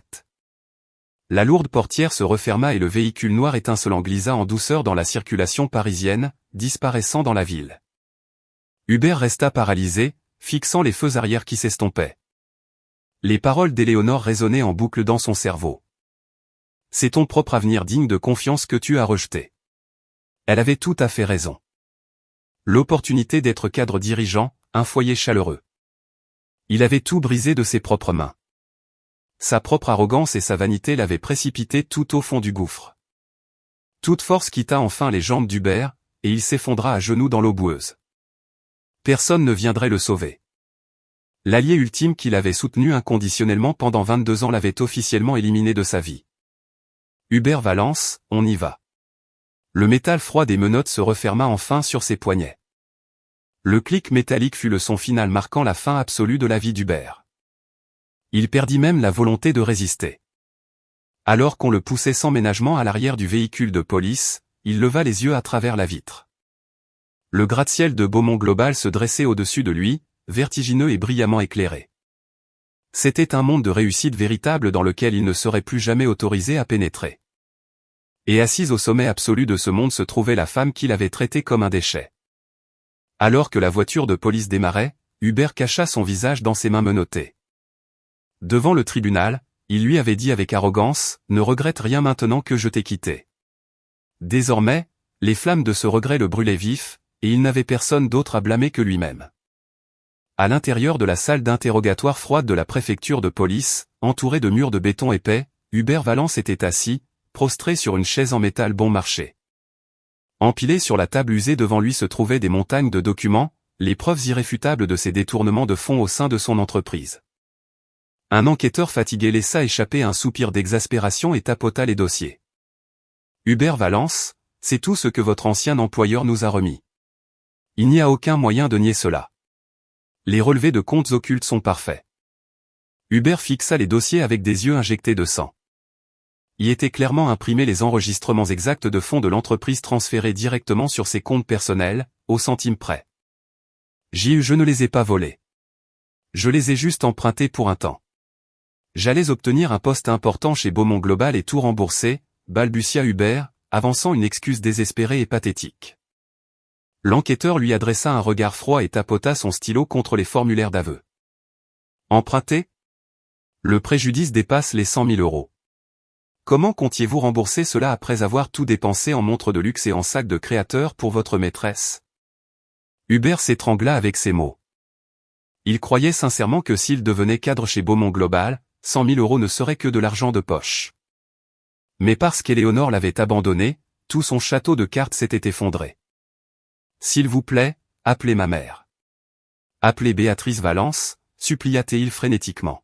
La lourde portière se referma et le véhicule noir étincelant glissa en douceur dans la circulation parisienne, disparaissant dans la ville. Hubert resta paralysé, fixant les feux arrière qui s'estompaient. Les paroles d'Éléonore résonnaient en boucle dans son cerveau. C'est ton propre avenir digne de confiance que tu as rejeté. Elle avait tout à fait raison. L'opportunité d'être cadre dirigeant, un foyer chaleureux. Il avait tout brisé de ses propres mains. Sa propre arrogance et sa vanité l'avaient précipité tout au fond du gouffre. Toute force quitta enfin les jambes d'Hubert, et il s'effondra à genoux dans l'eau boueuse. Personne ne viendrait le sauver. L'allié ultime qu'il avait soutenu inconditionnellement pendant 22 ans l'avait officiellement éliminé de sa vie. Hubert Valence, on y va. Le métal froid des menottes se referma enfin sur ses poignets. Le clic métallique fut le son final marquant la fin absolue de la vie d'Hubert. Il perdit même la volonté de résister. Alors qu'on le poussait sans ménagement à l'arrière du véhicule de police, il leva les yeux à travers la vitre. Le gratte-ciel de Beaumont Global se dressait au-dessus de lui, vertigineux et brillamment éclairé. C'était un monde de réussite véritable dans lequel il ne serait plus jamais autorisé à pénétrer. Et assise au sommet absolu de ce monde se trouvait la femme qu'il avait traitée comme un déchet. Alors que la voiture de police démarrait, Hubert cacha son visage dans ses mains menottées. Devant le tribunal, il lui avait dit avec arrogance, « Ne regrette rien maintenant que je t'ai quitté. » Désormais, les flammes de ce regret le brûlaient vif, et il n'avait personne d'autre à blâmer que lui-même. À l'intérieur de la salle d'interrogatoire froide de la préfecture de police, entourée de murs de béton épais, Hubert Valence était assis, prostré sur une chaise en métal bon marché. Empilés sur la table usée devant lui se trouvaient des montagnes de documents, les preuves irréfutables de ses détournements de fonds au sein de son entreprise. Un enquêteur fatigué laissa échapper un soupir d'exaspération et tapota les dossiers. Hubert Valence, c'est tout ce que votre ancien employeur nous a remis. Il n'y a aucun moyen de nier cela. Les relevés de comptes occultes sont parfaits. Hubert fixa les dossiers avec des yeux injectés de sang. Y étaient clairement imprimés les enregistrements exacts de fonds de l'entreprise transférés directement sur ses comptes personnels, au centime près. Je ne les ai pas volés. Je les ai juste empruntés pour un temps. J'allais obtenir un poste important chez Beaumont Global et tout rembourser, balbutia Hubert, avançant une excuse désespérée et pathétique. L'enquêteur lui adressa un regard froid et tapota son stylo contre les formulaires d'aveu. Emprunté ? Le préjudice dépasse les 100 000 €. Comment comptiez-vous rembourser cela après avoir tout dépensé en montres de luxe et en sacs de créateurs pour votre maîtresse ? Hubert s'étrangla avec ces mots. Il croyait sincèrement que s'il devenait cadre chez Beaumont Global, 100 000 € ne seraient que de l'argent de poche. Mais parce qu'Éléonore l'avait abandonné, tout son château de cartes s'était effondré. S'il vous plaît, appelez ma mère. Appelez Béatrice Valence, supplia-t-il frénétiquement.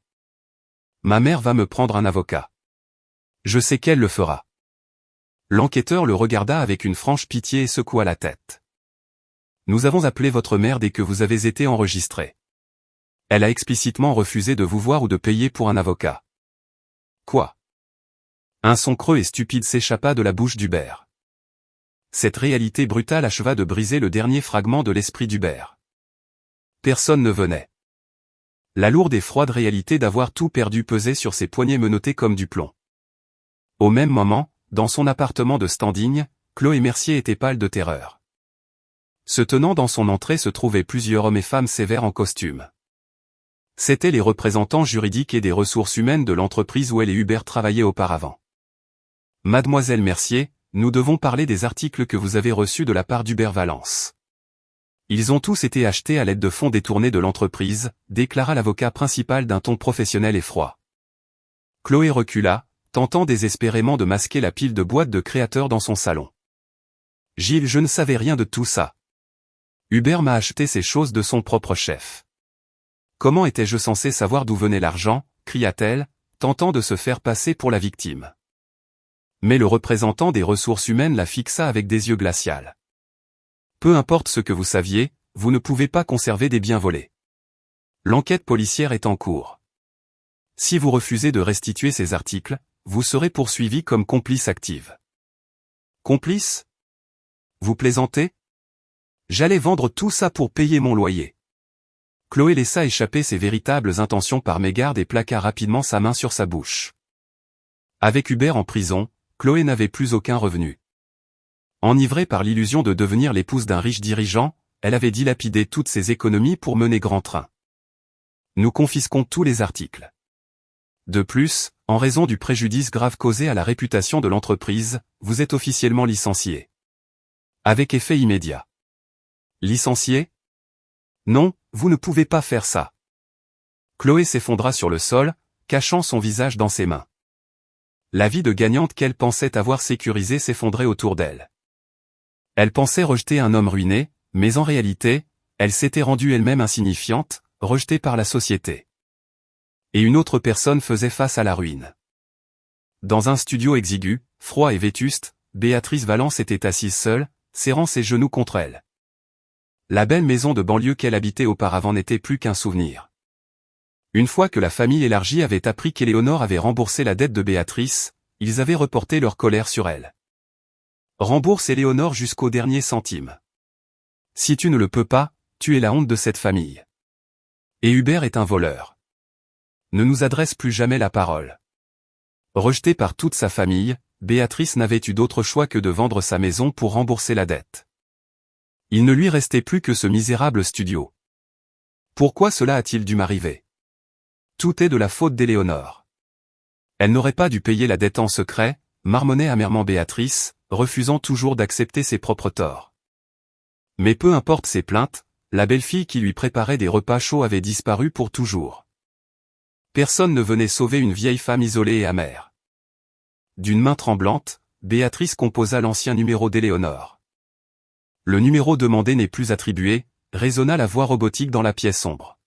Ma mère va me prendre un avocat. Je sais qu'elle le fera. L'enquêteur le regarda avec une franche pitié et secoua la tête. Nous avons appelé votre mère dès que vous avez été enregistré. Elle a explicitement refusé de vous voir ou de payer pour un avocat. Quoi ? Un son creux et stupide s'échappa de la bouche d'Hubert. Cette réalité brutale acheva de briser le dernier fragment de l'esprit d'Hubert. Personne ne venait. La lourde et froide réalité d'avoir tout perdu pesait sur ses poignets menottés comme du plomb. Au même moment, dans son appartement de standing, Chloé Mercier était pâle de terreur. Se tenant dans son entrée se trouvaient plusieurs hommes et femmes sévères en costume. C'étaient les représentants juridiques et des ressources humaines de l'entreprise où elle et Hubert travaillaient auparavant. Mademoiselle Mercier, nous devons parler des articles que vous avez reçus de la part d'Hubert Valence. Ils ont tous été achetés à l'aide de fonds détournés de l'entreprise, déclara l'avocat principal d'un ton professionnel et froid. Chloé recula, tentant désespérément de masquer la pile de boîtes de créateurs dans son salon. Gilles, je ne savais rien de tout ça. Hubert m'a acheté ces choses de son propre chef. Comment étais-je censé savoir d'où venait l'argent, cria-t-elle, tentant de se faire passer pour la victime. Mais le représentant des ressources humaines la fixa avec des yeux glaciaux. Peu importe ce que vous saviez, vous ne pouvez pas conserver des biens volés. L'enquête policière est en cours. Si vous refusez de restituer ces articles, vous serez poursuivi comme complice active. Complice? Vous plaisantez? J'allais vendre tout ça pour payer mon loyer. Chloé laissa échapper ses véritables intentions par mégarde et plaqua rapidement sa main sur sa bouche. Avec Hubert en prison, Chloé n'avait plus aucun revenu. Enivrée par l'illusion de devenir l'épouse d'un riche dirigeant, elle avait dilapidé toutes ses économies pour mener grand train. Nous confisquons tous les articles. De plus, en raison du préjudice grave causé à la réputation de l'entreprise, vous êtes officiellement licencié. Avec effet immédiat. Licencié? Non, vous ne pouvez pas faire ça. Chloé s'effondra sur le sol, cachant son visage dans ses mains. La vie de gagnante qu'elle pensait avoir sécurisée s'effondrait autour d'elle. Elle pensait rejeter un homme ruiné, mais en réalité, elle s'était rendue elle-même insignifiante, rejetée par la société. Et une autre personne faisait face à la ruine. Dans un studio exigu, froid et vétuste, Béatrice Valence était assise seule, serrant ses genoux contre elle. La belle maison de banlieue qu'elle habitait auparavant n'était plus qu'un souvenir. Une fois que la famille élargie avait appris qu'Éléonore avait remboursé la dette de Béatrice, ils avaient reporté leur colère sur elle. Rembourse Éléonore jusqu'au dernier centime. Si tu ne le peux pas, tu es la honte de cette famille. Et Hubert est un voleur. Ne nous adresse plus jamais la parole. Rejetée par toute sa famille, Béatrice n'avait eu d'autre choix que de vendre sa maison pour rembourser la dette. Il ne lui restait plus que ce misérable studio. Pourquoi cela a-t-il dû m'arriver? Tout est de la faute d'Éléonore. Elle n'aurait pas dû payer la dette en secret, marmonnait amèrement Béatrice, refusant toujours d'accepter ses propres torts. Mais peu importe ses plaintes, la belle-fille qui lui préparait des repas chauds avait disparu pour toujours. Personne ne venait sauver une vieille femme isolée et amère. D'une main tremblante, Béatrice composa l'ancien numéro d'Éléonore. Le numéro demandé n'est plus attribué, résonna la voix robotique dans la pièce sombre.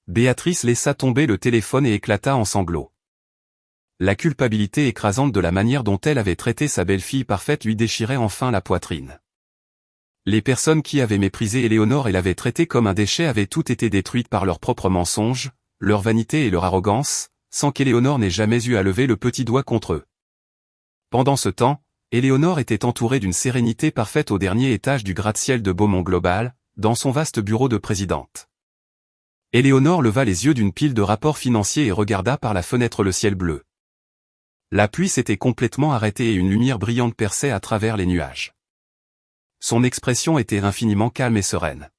Béatrice laissa tomber le téléphone et éclata en sanglots. La culpabilité écrasante de la manière dont elle avait traité sa belle-fille parfaite lui déchirait enfin la poitrine. Les personnes qui avaient méprisé Éléonore et l'avaient traitée comme un déchet avaient toutes été détruites par leurs propres mensonges, leur vanité et leur arrogance, sans qu'Éléonore n'ait jamais eu à lever le petit doigt contre eux. Pendant ce temps, Éléonore était entourée d'une sérénité parfaite au dernier étage du gratte-ciel de Beaumont Global, dans son vaste bureau de présidente. Éléonore leva les yeux d'une pile de rapports financiers et regarda par la fenêtre le ciel bleu. La pluie s'était complètement arrêtée et une lumière brillante perçait à travers les nuages. Son expression était infiniment calme et sereine.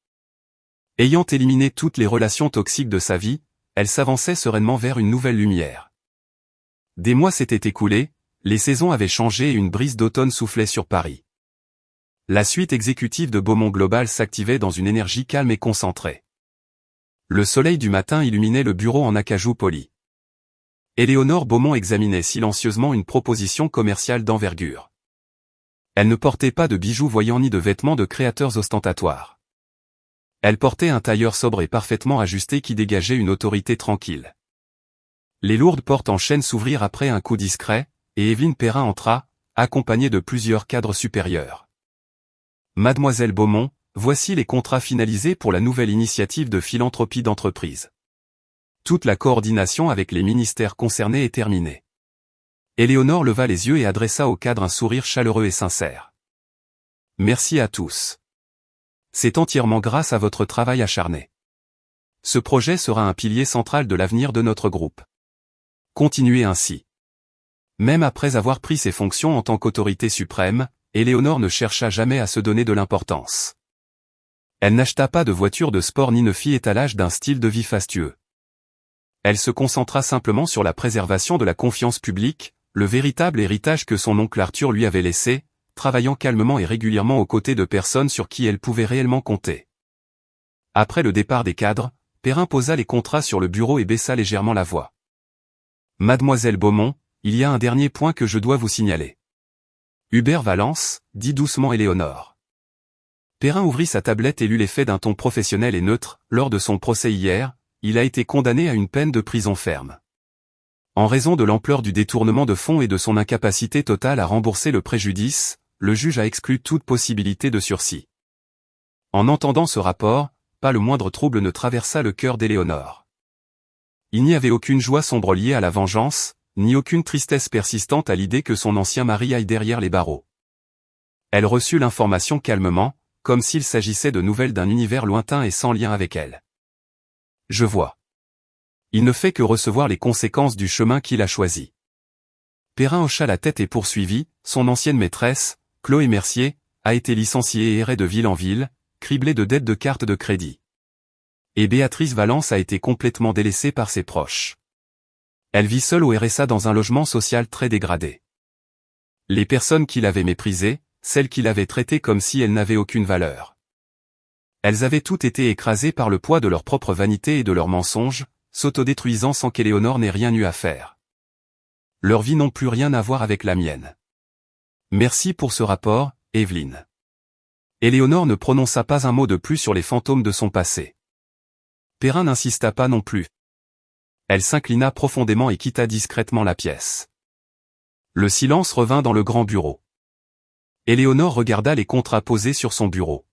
Ayant éliminé toutes les relations toxiques de sa vie, elle s'avançait sereinement vers une nouvelle lumière. Des mois s'étaient écoulés, les saisons avaient changé et une brise d'automne soufflait sur Paris. La suite exécutive de Beaumont Global s'activait dans une énergie calme et concentrée. Le soleil du matin illuminait le bureau en acajou poli. Éléonore Beaumont examinait silencieusement une proposition commerciale d'envergure. Elle ne portait pas de bijoux voyants ni de vêtements de créateurs ostentatoires. Elle portait un tailleur sobre et parfaitement ajusté qui dégageait une autorité tranquille. Les lourdes portes en chêne s'ouvrirent après un coup discret, et Évelyne Perrin entra, accompagnée de plusieurs cadres supérieurs. Mademoiselle Beaumont, voici les contrats finalisés pour la nouvelle initiative de philanthropie d'entreprise. Toute la coordination avec les ministères concernés est terminée. Éléonore leva les yeux et adressa au cadre un sourire chaleureux et sincère. Merci à tous. C'est entièrement grâce à votre travail acharné. Ce projet sera un pilier central de l'avenir de notre groupe. Continuez ainsi. Même après avoir pris ses fonctions en tant qu'autorité suprême, Éléonore ne chercha jamais à se donner de l'importance. Elle n'acheta pas de voiture de sport ni ne fit étalage d'un style de vie fastueux. Elle se concentra simplement sur la préservation de la confiance publique, le véritable héritage que son oncle Arthur lui avait laissé, travaillant calmement et régulièrement aux côtés de personnes sur qui elle pouvait réellement compter. Après le départ des cadres, Perrin posa les contrats sur le bureau et baissa légèrement la voix. Mademoiselle Beaumont, il y a un dernier point que je dois vous signaler. Hubert Valence, dit doucement Éléonore. Perrin ouvrit sa tablette et lut les faits d'un ton professionnel et neutre. Lors de son procès hier, il a été condamné à une peine de prison ferme. En raison de l'ampleur du détournement de fonds et de son incapacité totale à rembourser le préjudice, le juge a exclu toute possibilité de sursis. En entendant ce rapport, pas le moindre trouble ne traversa le cœur d'Éléonore. Il n'y avait aucune joie sombre liée à la vengeance, ni aucune tristesse persistante à l'idée que son ancien mari aille derrière les barreaux. Elle reçut l'information calmement, comme s'il s'agissait de nouvelles d'un univers lointain et sans lien avec elle. Je vois. Il ne fait que recevoir les conséquences du chemin qu'il a choisi. Perrin hocha la tête et poursuivit, son ancienne maîtresse, Chloé Mercier, a été licenciée et errait de ville en ville, criblée de dettes de cartes de crédit. Et Béatrice Valence a été complètement délaissée par ses proches. Elle vit seule au RSA dans un logement social très dégradé. Les personnes qui l'avaient méprisée, celles qui l'avaient traitée comme si elle n'avait aucune valeur. Elles avaient toutes été écrasées par le poids de leur propre vanité et de leurs mensonges, s'autodétruisant sans qu'Éléonore n'ait rien eu à faire. Leurs vies n'ont plus rien à voir avec la mienne. Merci pour ce rapport, Evelyne. Éléonore ne prononça pas un mot de plus sur les fantômes de son passé. Perrin n'insista pas non plus. Elle s'inclina profondément et quitta discrètement la pièce. Le silence revint dans le grand bureau. Éléonore regarda les contrats posés sur son bureau.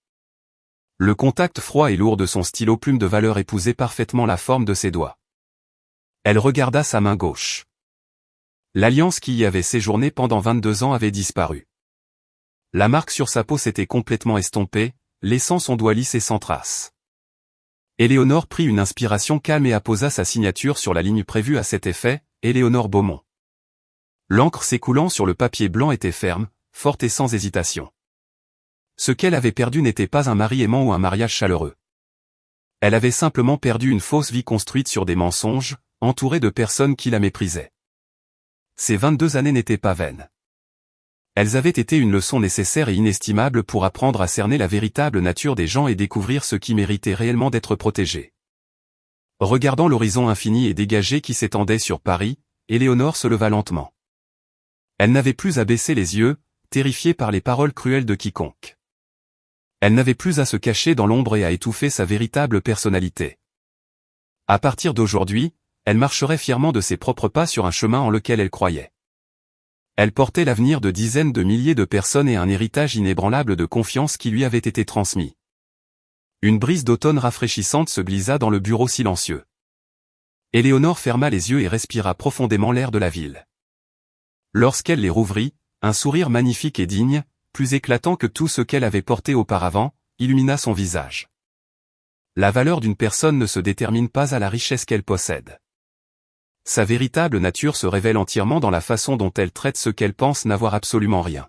Le contact froid et lourd de son stylo plume de valeur épousait parfaitement la forme de ses doigts. Elle regarda sa main gauche. L'alliance qui y avait séjourné pendant 22 ans avait disparu. La marque sur sa peau s'était complètement estompée, laissant son doigt lisse et sans trace. Éléonore prit une inspiration calme et apposa sa signature sur la ligne prévue à cet effet, Éléonore Beaumont. L'encre s'écoulant sur le papier blanc était ferme, forte et sans hésitation. Ce qu'elle avait perdu n'était pas un mari aimant ou un mariage chaleureux. Elle avait simplement perdu une fausse vie construite sur des mensonges, entourée de personnes qui la méprisaient. Ces 22 années n'étaient pas vaines. Elles avaient été une leçon nécessaire et inestimable pour apprendre à cerner la véritable nature des gens et découvrir ce qui méritait réellement d'être protégé. Regardant l'horizon infini et dégagé qui s'étendait sur Paris, Éléonore se leva lentement. Elle n'avait plus à baisser les yeux, terrifiée par les paroles cruelles de quiconque. Elle n'avait plus à se cacher dans l'ombre et à étouffer sa véritable personnalité. À partir d'aujourd'hui, elle marcherait fièrement de ses propres pas sur un chemin en lequel elle croyait. Elle portait l'avenir de dizaines de milliers de personnes et un héritage inébranlable de confiance qui lui avait été transmis. Une brise d'automne rafraîchissante se glissa dans le bureau silencieux. Éléonore ferma les yeux et respira profondément l'air de la ville. Lorsqu'elle les rouvrit, un sourire magnifique et digne, plus éclatant que tout ce qu'elle avait porté auparavant, illumina son visage. La valeur d'une personne ne se détermine pas à la richesse qu'elle possède. Sa véritable nature se révèle entièrement dans la façon dont elle traite ce qu'elle pense n'avoir absolument rien.